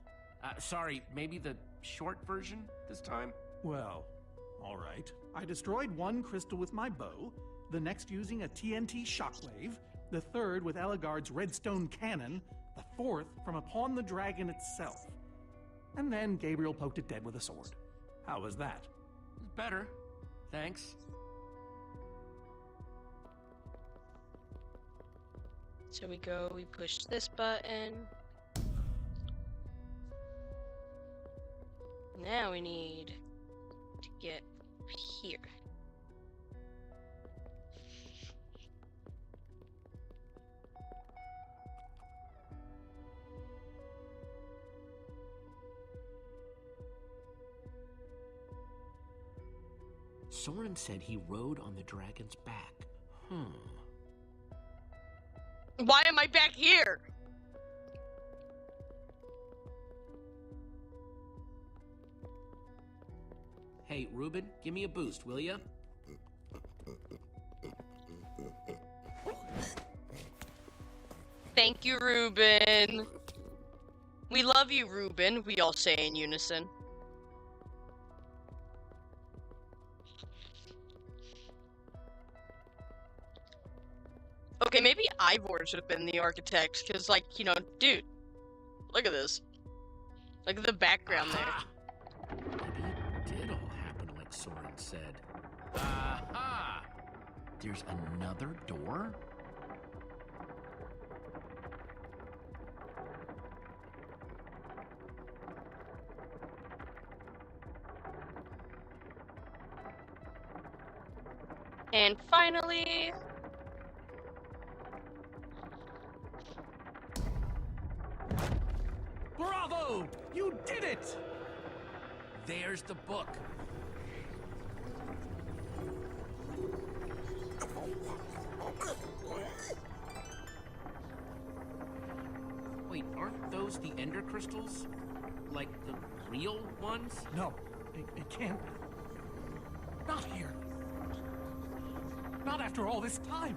Sorry, maybe the short version this time?
Well, all right. I destroyed one crystal with my bow, the next using a TNT shockwave, the third with Eligard's redstone cannon, the fourth from upon the dragon itself. And then Gabriel poked it dead with a sword. How was that?
Better. Thanks.
So we push this button. Now we need to get here.
Soren said he rode on the dragon's back.
Why am I back here?
Hey, Ruben, give me a boost, will ya?
Thank you, Ruben. We love you, Ruben, we all say in unison. Okay, maybe Ivor should have been the architect, because, like, you know, dude, look at this. Look at the background there.
Maybe it did all happen like Soren said. Aha! There's another door?
And finally...
Bravo! You did it!
There's the book. Wait, aren't those the ender crystals? Like the real ones?
No, it can't be. Not here. Not after all this time.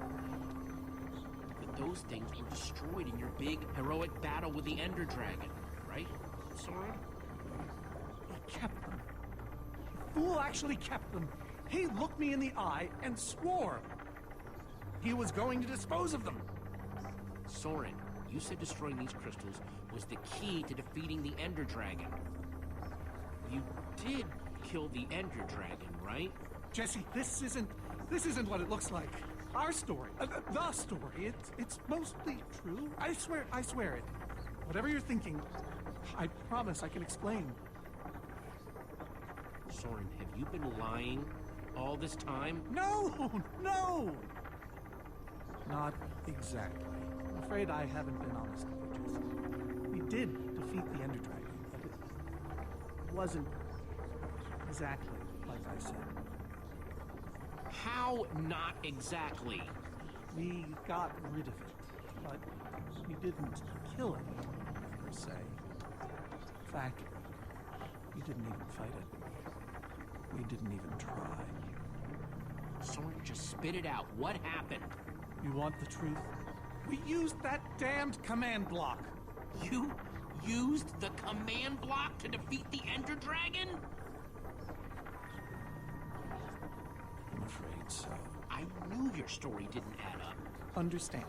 But those things were destroyed in your big, heroic battle with the ender dragon, right, Soren?
He kept them. The fool actually kept them. He looked me in the eye and swore he was going to dispose of them.
Soren, you said destroying these crystals was the key to defeating the ender dragon. You did kill the ender dragon, right?
Jesse, this isn't what it looks like. Our story, the story, it's mostly true. I swear it. Whatever you're thinking, I promise I can explain.
Soren, have you been lying all this time?
No! Not exactly. I'm afraid I haven't been honest with you, Jesse. We did defeat the Ender Dragon, but it wasn't exactly like I said.
How not exactly?
We got rid of it, but we didn't kill it, per se. In fact, we didn't even fight it. We didn't even try.
Soren, just spit it out. What happened?
You want the truth? We used that damned command block.
You used the command block to defeat the ender dragon?
I'm afraid so.
I knew your story didn't add up.
Understand,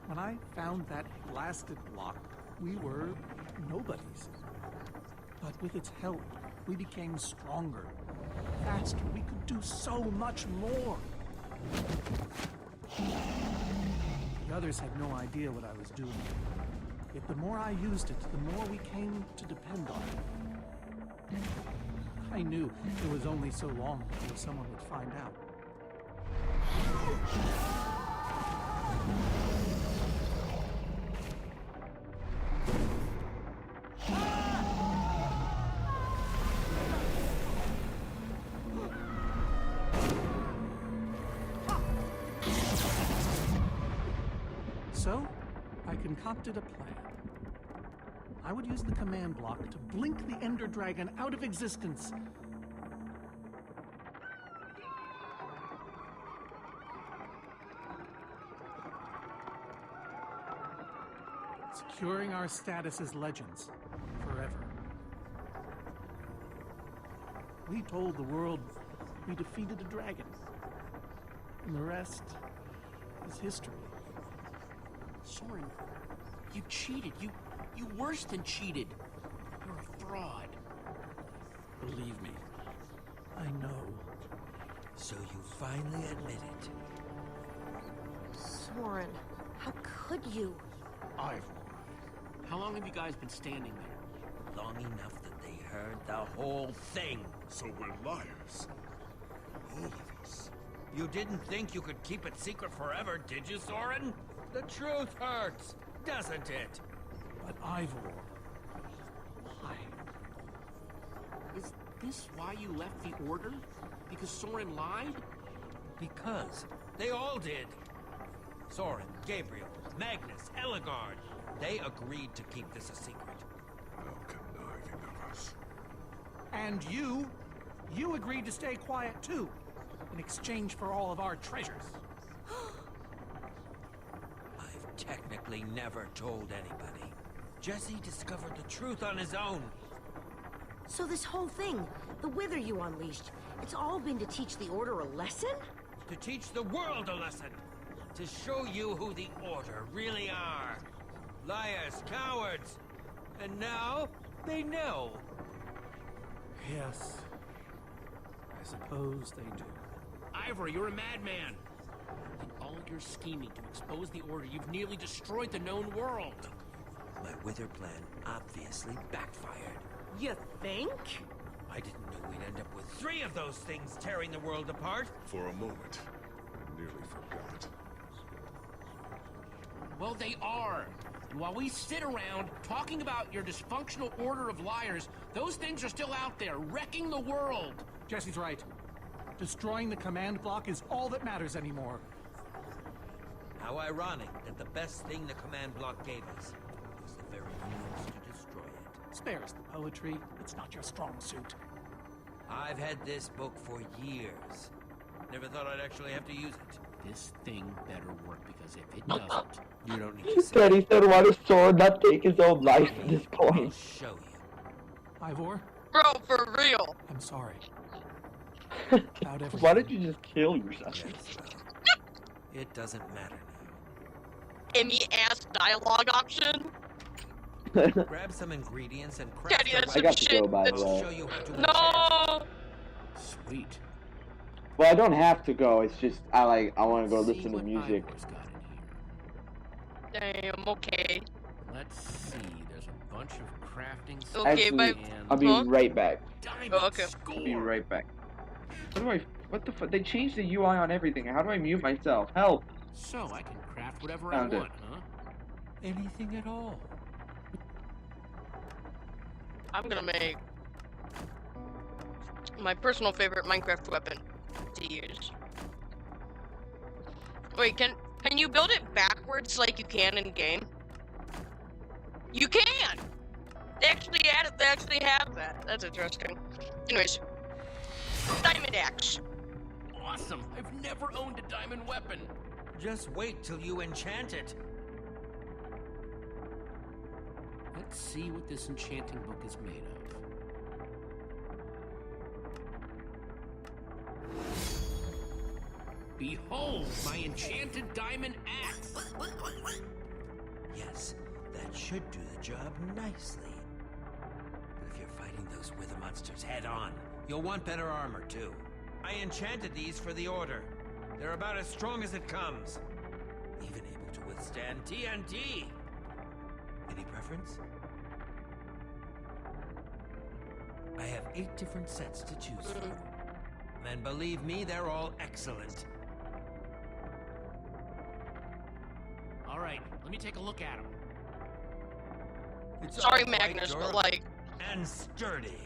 when I found that blasted block, we were nobodies. But with its help, we became stronger, faster. We could do so much more. The others had no idea what I was doing. Yet the more I used it, the more we came to depend on it. I knew it was only so long before someone would find out. So, I concocted a plan. I would use the command block to blink the Ender Dragon out of existence. securing our status as legends forever. We told the world we defeated a dragon, and the rest is history.
Soren, you cheated. You worse than cheated. You're a fraud.
Believe me, I know.
So you finally admit it.
Soren, how could you?
Ivor.
How long have you guys been standing there?
Long enough that they heard the whole thing.
So we're liars. All of us.
You didn't think you could keep it secret forever, did you, Soren? The truth hurts, doesn't it?
But Ivor, why?
Is this why you left the Order? Because Soren lied?
Because they all did. Soren, Gabriel, Magnus, Ellegaard. They agreed to keep this a secret.
How conniving of us.
And you agreed to stay quiet too, in exchange for all of our treasures.
I've technically never told anybody. Jesse discovered the truth on his own.
So this whole thing, the wither you unleashed, it's all been to teach the Order a lesson?
To teach the world a lesson. To show you who the Order really are. Liars, cowards. And now, they know.
Yes, I suppose they do.
Ivor, you're a madman. In all your scheming to expose the Order, you've nearly destroyed the known world.
My wither plan obviously backfired.
You think?
I didn't know we'd end up with 3 of those things tearing the world apart.
For a moment, I nearly forgot.
Well, they are. And while we sit around talking about your dysfunctional Order of liars, those things are still out there, wrecking the world.
Jesse's right. Destroying the command block is all that matters anymore.
How ironic that the best thing the command block gave us was the very means to destroy it.
Spares the poetry. It's not your strong suit.
I've had this book for years. Never thought I'd actually have to use it.
This thing better work, because if it doesn't,
You don't need to say
Daddy said, why does Soren not take his own life at this
I'll
point?
show you.
Ivor,
Bro, for real.
I'm sorry. About everything.
Why did you just kill yourself?
Yes, well, it doesn't matter
Any ass dialogue option?
now. Grab some ingredients and craft
Daddy,
the
that's
I
some
got to
shit.
go, by the
I'll
way.
show you how to enchant.
No.
sweet.
Well, I don't have to go. It's just I want to go
See
listen to
what
music.
Ivor's got in here.
Damn, okay.
Let's see. There's a bunch of crafting stuff.
Okay,
Actually,
but
I'll be
Huh?
right back.
Diamond
Oh, okay.
score.
I'll be right back. What the fuck? They changed the UI on everything. How do I mute myself? Help!
So I can craft whatever
Found
I
it.
want, huh?
Anything at all.
I'm gonna make my personal favorite Minecraft weapon to use. Wait, can you build it backwards like you can in game? You can. They actually have that. That's interesting. Anyways, diamond axe.
Awesome! I've never owned a diamond weapon.
Just wait till you enchant it.
Let's see what this enchanting book is made of. Behold, my enchanted diamond axe!
Yes, that should do the job nicely. But if you're fighting those wither monsters head on, you'll want better armor too. I enchanted these for the Order. They're about as strong as it comes. Even able to withstand TNT. Any preference? I have 8 different sets to choose from. And believe me, they're all excellent.
All right, let me take a look at them.
It's
Sorry,
all quite
Magnus, but
durable
like,
and sturdy.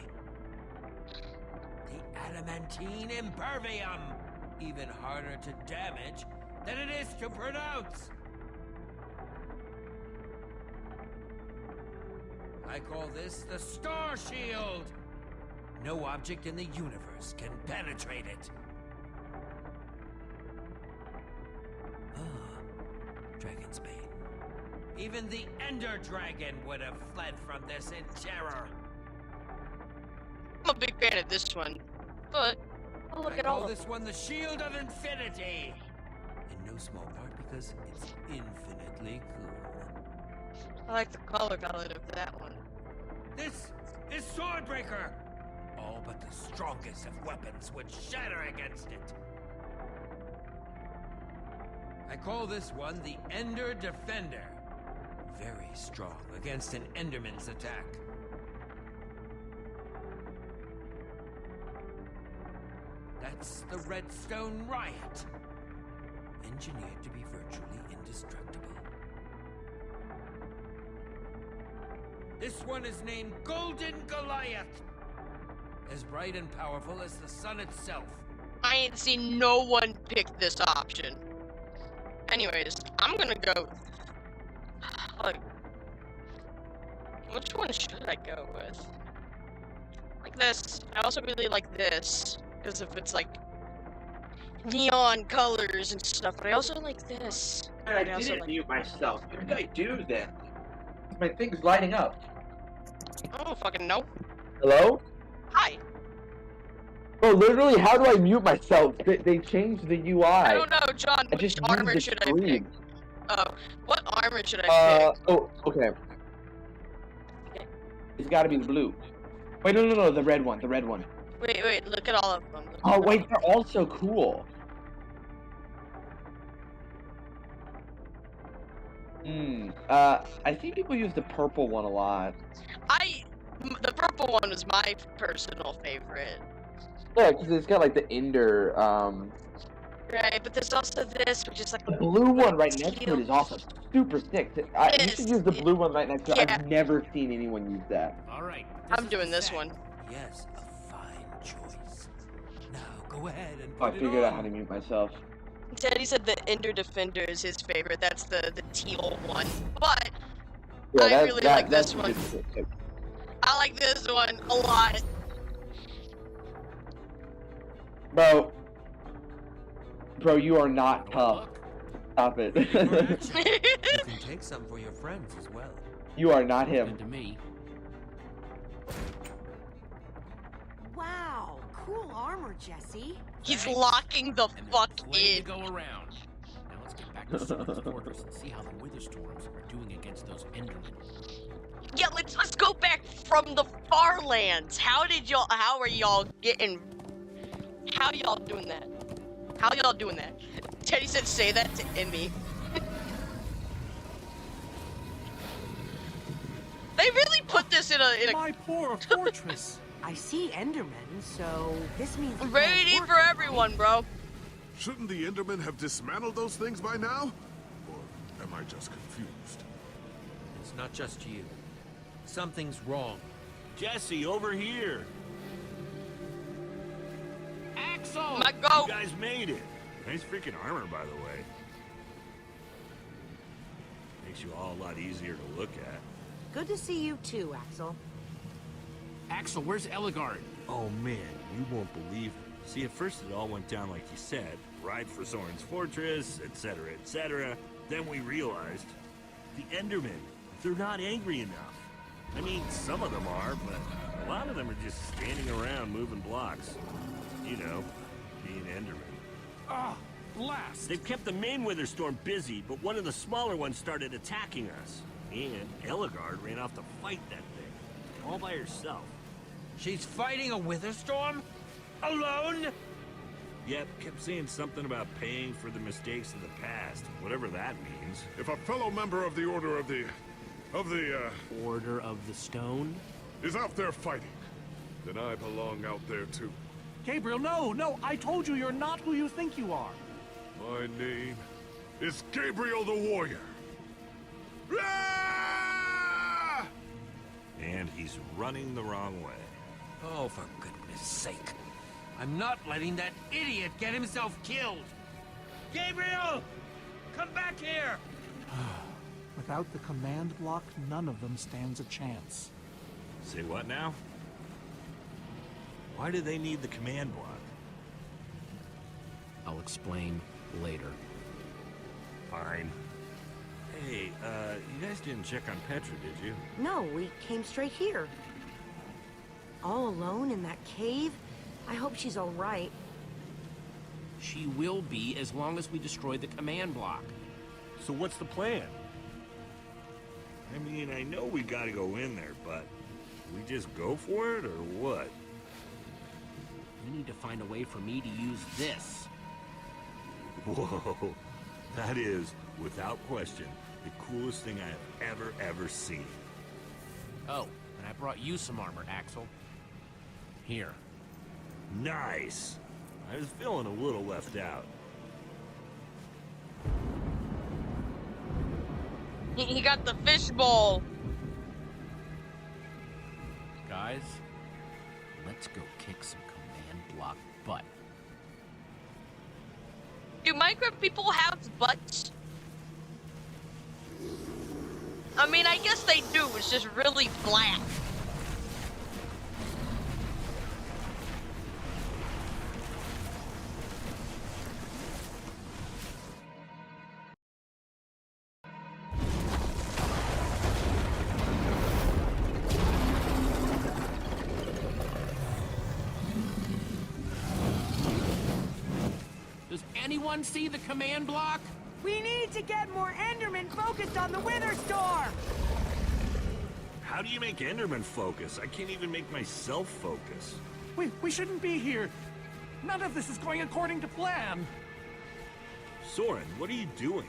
The adamantine impervium, even harder to damage than it is to pronounce. I call this the Star Shield. No object in the universe can penetrate it. Ah, Dragon's Bane. Even the Ender Dragon would have fled from this in terror.
I'm a big fan of this one, but oh, look
I
at all
call
of
this one the Shield of Infinity. In no small part because it's infinitely cool.
I like the color palette of that one.
This is Swordbreaker. All but the strongest of weapons would shatter against it. I call this one the Ender Defender. Very strong against an Enderman's attack. That's the Redstone Riot. Engineered to be virtually indestructible. This one is named Golden Goliath. As bright and powerful as the sun itself.
I ain't seen no one pick this option. Anyways, I'm gonna go. Like, which one should I go with? Like this. I also really like this because if it's like neon colors and stuff. But I also like this.
I
And also
didn't
like.
mute myself. What did I do then? My thing's lighting up.
I don't fucking know.
Hello?
Hi.
Bro, literally, how do I mute myself? They changed the UI.
I don't know, John.
I
Which
just
armor
used the
should I pick?
screen.
What armor should I pick?
Oh, okay. It's gotta be the blue. Wait, no, the red one,
Wait, look at all of them.
Oh, wait, they're all so cool. I see people use the purple one a lot.
The purple one was my personal favorite.
Yeah, because it's got like the ender,
Right, but there's also this, which is like
the blue one right next to it is also super sick. You should use the blue one right next to it.
Yeah.
I've never seen anyone use that.
Alright.
I'm doing this one.
Yes, a fine choice. Now go ahead and
Oh, I
put it
figured out
on.
how to mute myself.
Teddy said the Ender Defender is his favorite. That's the teal one. But
Yeah,
I really like
that's
this one.
good.
I like this one a lot.
Bro, you are not tough. Stop it.
You can take some for your friends as well.
You are not him.
And to me.
Wow, cool armor, Jesse.
He's
Thanks.
locking the
And
fuck
there's plenty to
in.
go around. Now let's get back to Soren's Fortress and see how the Witherstorms are doing against those Endermen.
Yeah, let's go back from the far lands. How are y'all getting? How y'all doing that? How y'all doing that? Teddy said say that to Emmy. They really put this in a
My poor fortress.
I see Endermen, so this means we
ready
can't
for
work,
everyone,
right?
bro.
Shouldn't the Endermen have dismantled those things by now? Or am I just confused?
It's not just you. Something's wrong.
Jesse, over here.
Axel!
My go.
You guys made it. Nice freaking armor, by the way. Makes you all a lot easier to look at.
Good to see you too, Axel.
Axel, where's Eligard?
Oh man, you won't believe it. See, at first it all went down like you said. Ride for Soren's Fortress, etc., etc. Then we realized the Endermen, they're not angry enough. I mean, some of them are, but a lot of them are just standing around moving blocks. You know, being Endermen.
Ah, blast.
They've kept the main Witherstorm busy, but one of the smaller ones started attacking us. And Eligard ran off to fight that thing, all by herself.
She's fighting a Witherstorm? Alone?
Yep, kept saying something about paying for the mistakes of the past, whatever that means.
If a fellow member of the Order of the
Order of the Stone?
is out there fighting, then I belong out there too.
Gabriel, no, I told you you're not who you think you are.
My name is Gabriel the Warrior. Ah!
And he's running the wrong way.
Oh, for goodness sake. I'm not letting that idiot get himself killed. Gabriel! Come back here!
Without the command block, none of them stands a chance.
Say what now? Why do they need the command block?
I'll explain later.
Fine.
Hey,
Hey, you guys didn't check on Petra, did you?
No, we came straight here. All alone in that cave? I hope she's all right.
She will be as long as we destroy the command block.
So what's the plan? I mean, I know we gotta go in there, but we just go for it, or what?
We need to find a way for me to use this.
Whoa, that is, without question, the coolest thing I have ever seen.
Oh, and I brought you some armor, Axel. Here.
Nice! I was feeling a little left out.
He got the fishbowl.
Guys, let's go kick some command block butt.
Do Minecraft people have butts? I mean, I guess they do. It's just really flat.
Does anyone see the command block?
We need to get more Endermen focused on the Wither Storm!
How do you make Enderman focus? I can't even make myself focus.
We shouldn't be here. None of this is going according to plan.
Soren, what are you doing?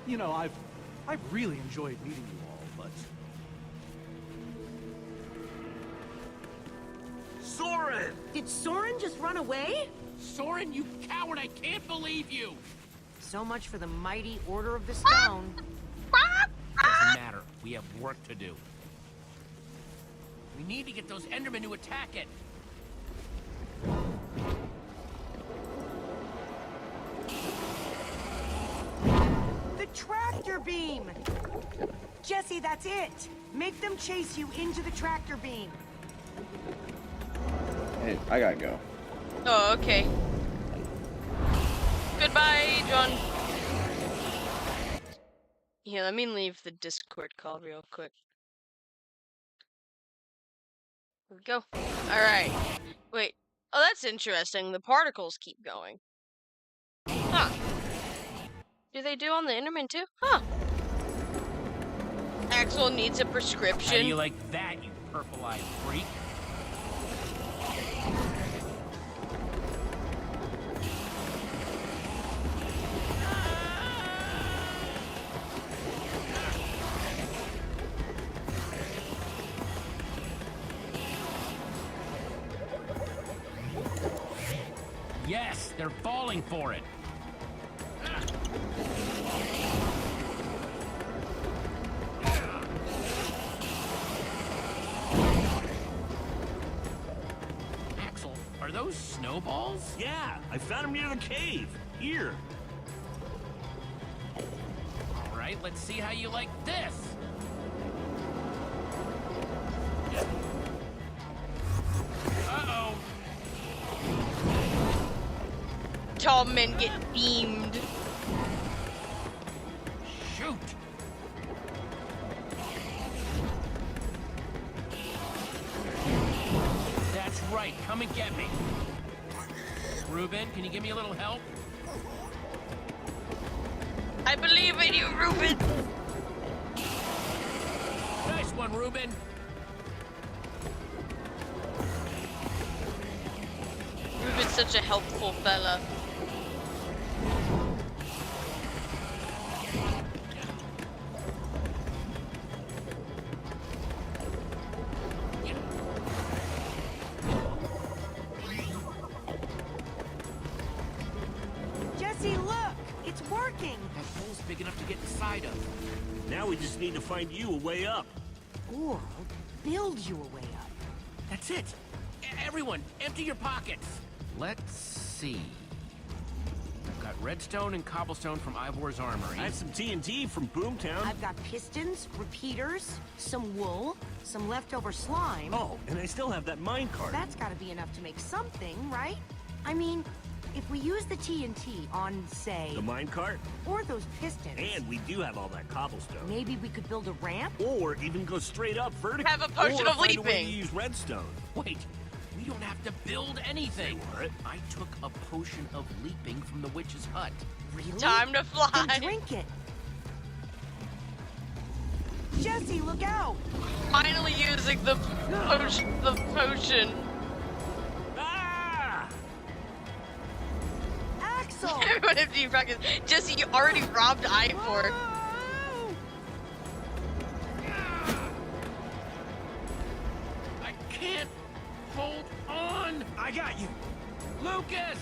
You know, I've really enjoyed meeting you all, but...
Soren!
Did Soren just run away?
Soren, you coward, I can't believe you!
So much for the mighty Order of the Stone.
Doesn't matter, we have work to do. We need to get those Endermen to attack it.
The tractor beam! Jesse, that's it! Make them chase you into the tractor beam.
Hey, I gotta go.
Oh, okay. Goodbye, John. Here, let me leave the Discord call real quick. Here we go. Alright. Wait. Oh, that's interesting. The particles keep going. Huh. Do they do on the Enderman too? Huh. Axel needs a prescription.
How do you like that, you purple-eyed freak? Yes, they're falling for it. Axel, are those snowballs?
Yeah, I found him near the cave. Here.
All right, let's see how you like this. Uh-oh.
Tall men get beamed.
Shoot. That's right, come and get me. Ruben, can you give me a little help?
I believe in you, Ruben.
Nice one, Ruben.
Ruben's such a helpful fella.
Jesse, look! It's working!
That hole's big enough to get inside of.
Now we just need to find you a way up.
Or build you a way up.
That's it. Everyone, empty your pockets. Let's see. I've got redstone and cobblestone from Ivor's armory.
I have some TNT from Boomtown.
I've got pistons, repeaters, some wool, some leftover slime.
Oh, and I still have that minecart.
That's gotta be enough to make something, right? I mean, If we use the TNT on, say...
The minecart?
Or those pistons...
And we do have all that cobblestone.
Maybe we could build a ramp?
Or even go straight up vertically.
Have a potion
or
of
find a way to
leaping.
use redstone.
Wait, we don't have to build anything.
What?
I took a potion of leaping from the witch's hut.
Really?
Time to fly.
Then drink it. Jesse, look out!
Finally using the potion. The potion.
Ah!
Axel!
Everyone have to practice. Jesse, you already robbed Ivor.
Whoa!
I can't hold on.
I got you.
Lucas,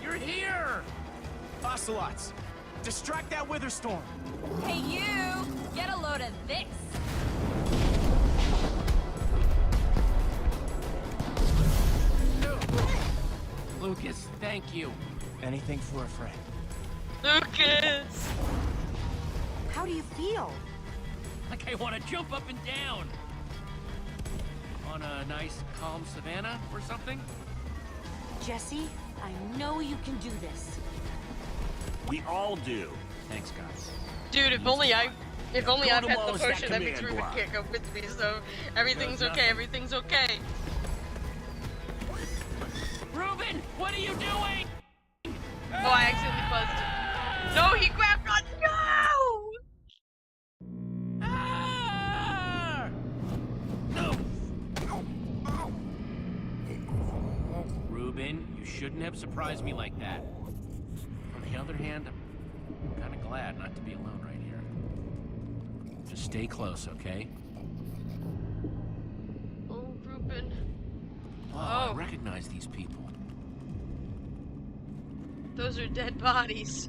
you're here.
Ocelots, distract that wither storm.
Hey, you! Get a load of this!
Lucas, thank you.
Anything for a friend.
Lucas.
How do you feel?
Like I want to jump up and down. On a nice, calm savanna or something?
Jesse, I know you can do this.
We all do.
Thanks, guys.
Dude, if only I've had the
demolish that
potion, that means
command
Ruben
block.
can't go with me, so everything's
Does
okay,
nothing.
everything's okay.
Ruben, what are you doing?
Oh, I accidentally buzzed. No, he grabbed on. No!
Ah! No! Ruben, you shouldn't have surprised me like that. On the other hand, I'm kind of glad not to be alone right here. Just stay close, okay?
Oh, Ruben.
Oh, I recognize these people.
Those are dead bodies.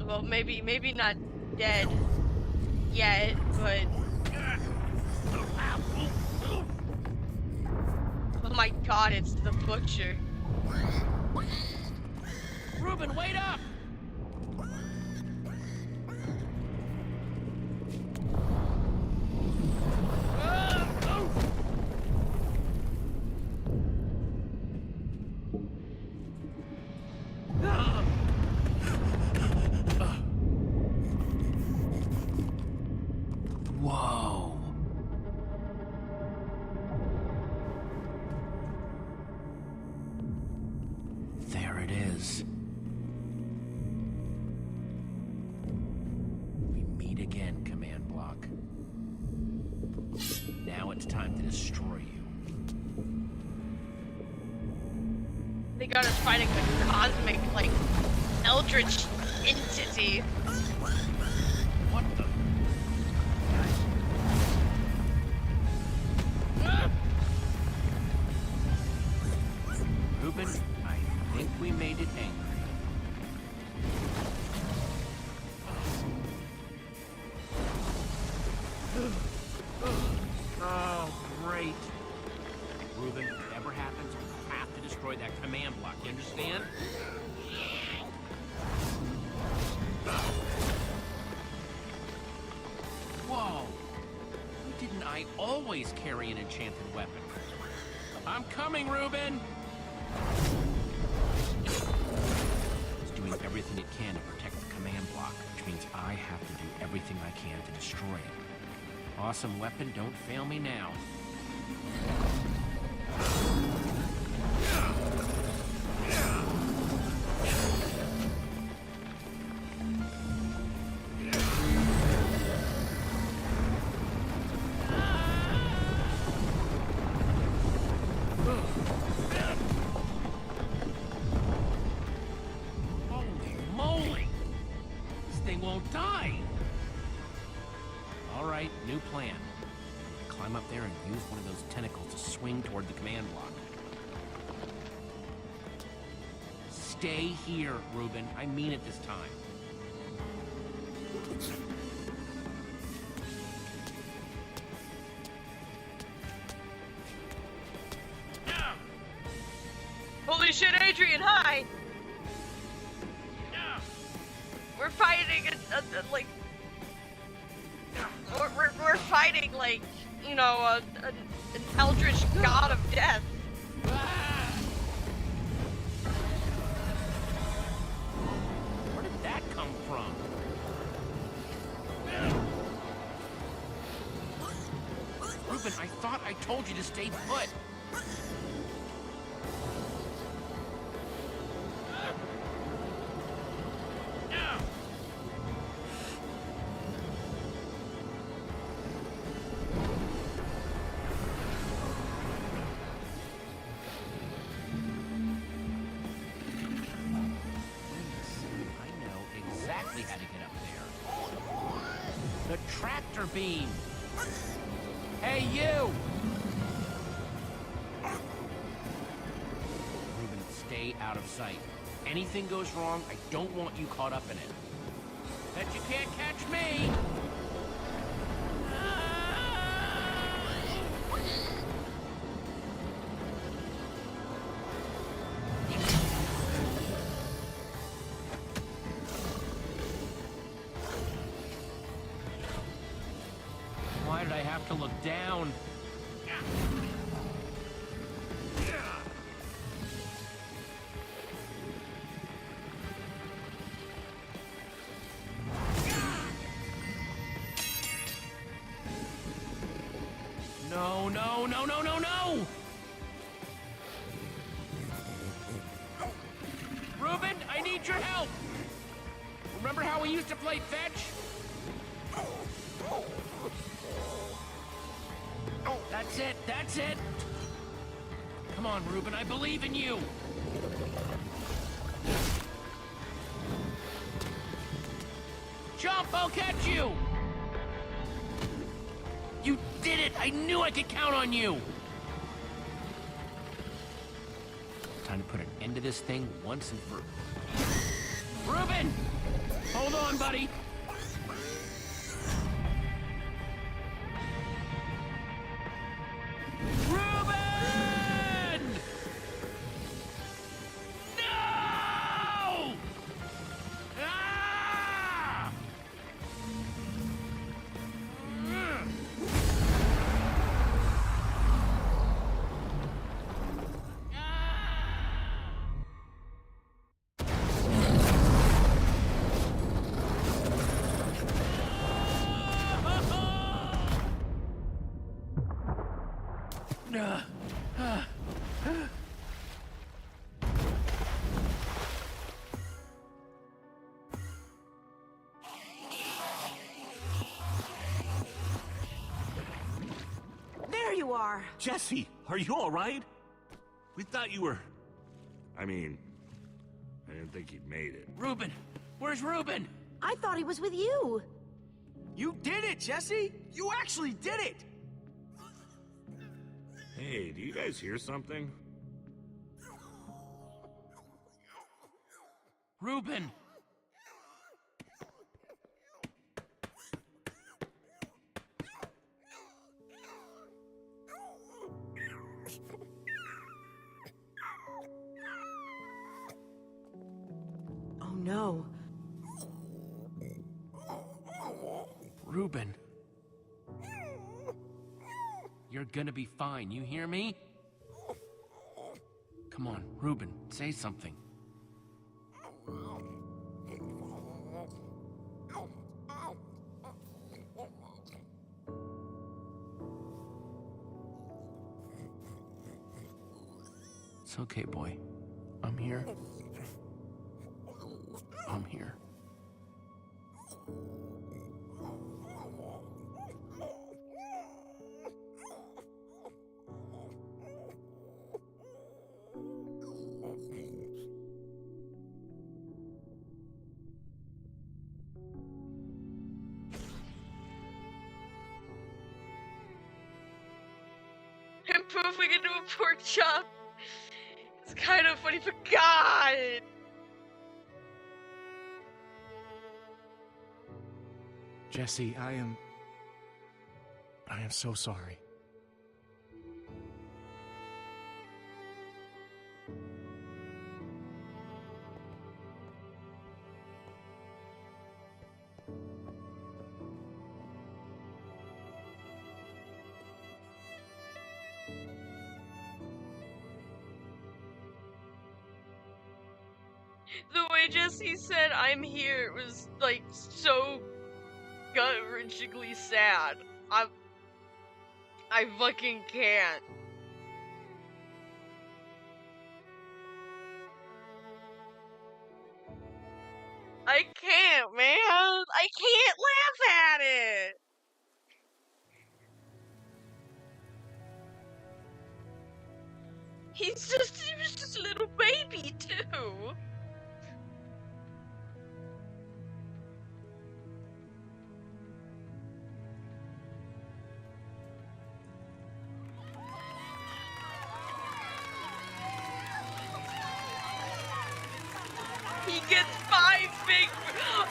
Well, maybe not dead yet, but... Oh my god, it's the butcher.
Ruben, wait up! Whoa. There it is. We meet again, command block. Now it's time to destroy you.
They got us fighting a cosmic, like, eldritch entity.
What the? Ruben, I think we made it angry. Oh, great. Ruben, whatever happens, we have to destroy that command block, you understand? Whoa! Why didn't I always carry an enchanted weapon? I'm coming, Ruben! It's doing everything it can to protect the command block, which means I have to do everything I can to destroy it. Awesome weapon, don't fail me now. Holy moly! This thing won't die! All right, new plan. Climb up there and use one of those tentacles to swing toward the command block. Stay here, Ruben. I mean it this time.
Holy shit, Adrian, hi! We're fighting like... We're fighting, like, you know, an eldritch god of death.
Where did that come from? Reuben, I thought I told you to stay put. How to get up there. The tractor beam. Hey, you! Reuben, stay out of sight. Anything goes wrong, I don't want you caught up in it. Bet you can't catch me! Why did I have to look down? No, no, no, no, no, no! Reuben, I need your help! Remember how we used to play fetch? That's it, that's it! Come on, Reuben, I believe in you! Jump, I'll catch you! You did it! I knew I could count on you! Time to put an end to this thing once and for... Reuben! Hold on, buddy! Reuben! No! Ah!
There you are!
Jesse, are you all right? We thought you were... I mean, I didn't think he'd made it.
Reuben! Where's Reuben?
I thought he was with you!
You did it, Jesse! You actually did it!
Hey, do you guys hear something?
Reuben!
Oh no.
Reuben. You're gonna be fine, you hear me? Come on, Reuben, say something. It's okay, boy. I'm here. I'm here.
Improving into a pork chop. It's kind of funny, but God!
Jesse, I am so sorry.
The way Jesse said "I'm here" was like so gut-wrenchingly sad. I fucking can't. I can't, man. I can't laugh at it. He was just a little baby too. He gets 5 big.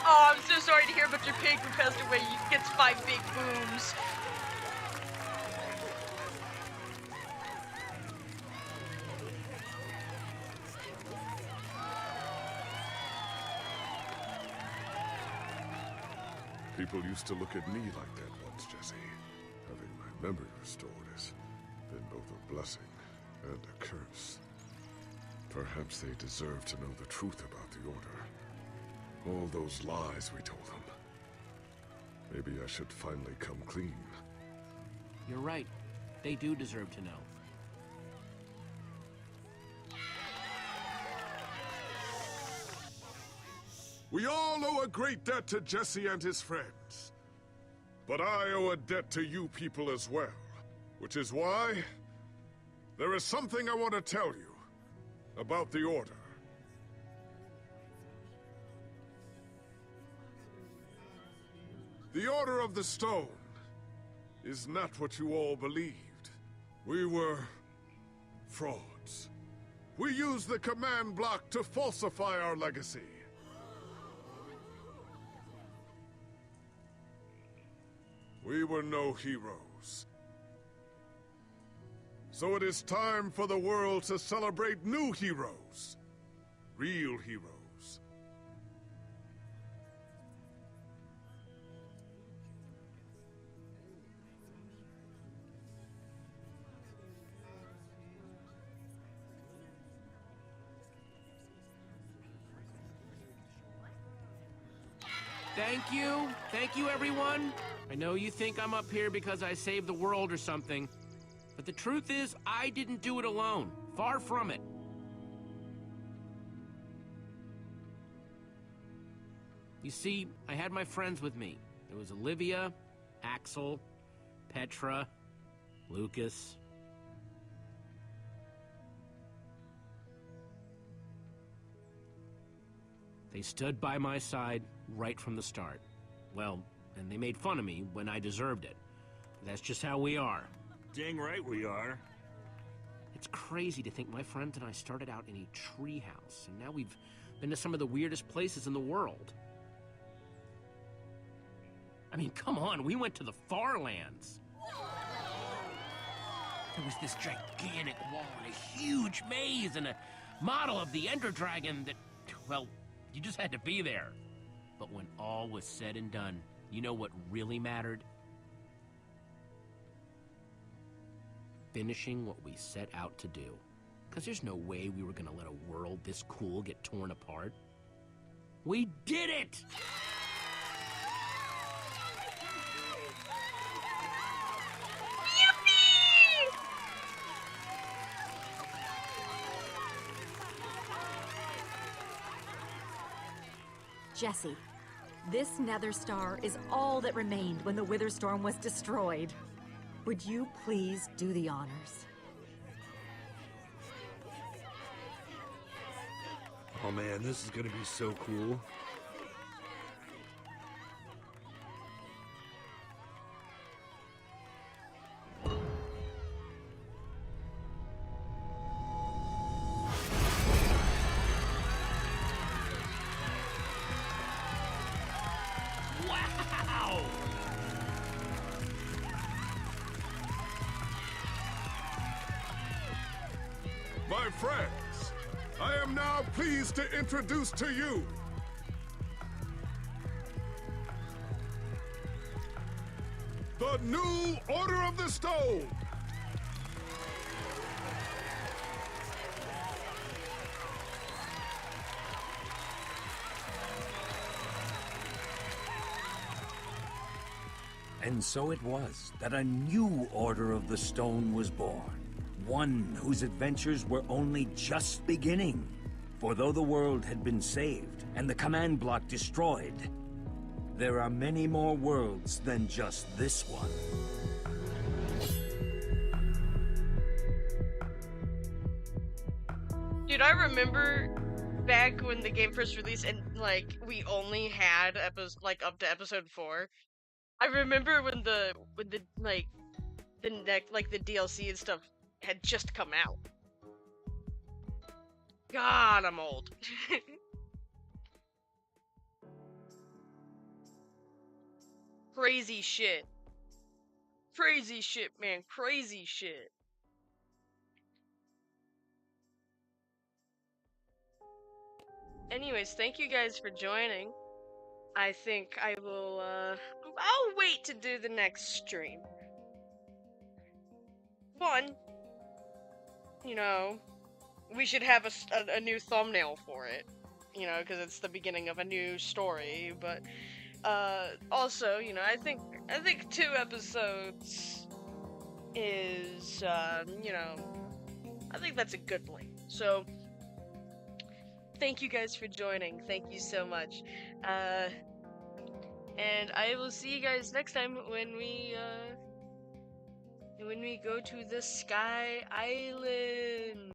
Oh, I'm so sorry to hear about your pig who passed away. He gets 5 big booms.
People used to look at me like that once, Jesse. Having my memory restored has been both a blessing and a curse. Perhaps they deserve to know the truth about the Order. All those lies we told them. Maybe I should finally come clean.
You're right. They do deserve to know.
We all owe a great debt to Jesse and his friends. But I owe a debt to you people as well. Which is why there is something I want to tell you about the Order. The Order of the Stone is not what you all believed. We were frauds. We used the command block to falsify our legacy. We were no heroes. So it is time for the world to celebrate new heroes. Real heroes.
Thank you. Thank you, everyone. I know you think I'm up here because I saved the world or something. But the truth is, I didn't do it alone. Far from it. You see, I had my friends with me. There was Olivia, Axel, Petra, Lucas. They stood by my side right from the start. Well, and they made fun of me when I deserved it. That's just how we are.
Dang right we are.
It's crazy to think my friends and I started out in a treehouse, and now we've been to some of the weirdest places in the world. I mean, come on, we went to the far lands. There was this gigantic wall and a huge maze and a model of the Ender Dragon that, well, you just had to be there. But when all was said and done, you know what really mattered? Finishing what we set out to do. Because there's no way we were going to let a world this cool get torn apart. We did it!
Jesse, this nether star is all that remained when the Witherstorm was destroyed. Would you please do the honors?
Oh man, this is gonna be so cool.
Wow!
My friends, I am now pleased to introduce to you the new Order of the Stone.
And so it was that a new Order of the Stone was born. One whose adventures were only just beginning. For though the world had been saved and the command block destroyed, there are many more worlds than just this one.
Dude, I remember back when the game first released and like we only had up to episode 4. I remember when the like the the DLC and stuff had just come out. God, I'm old. Crazy shit. Crazy shit, man. Crazy shit. Anyways, thank you guys for joining. I think I will, I'll wait to do the next stream. One, you know, we should have a new thumbnail for it, you know, because it's the beginning of a new story, but, also, you know, I think 2 episodes is, you know, I think that's a good length. So, thank you guys for joining. Thank you so much. And I will see you guys next time when we go to the Sky Island.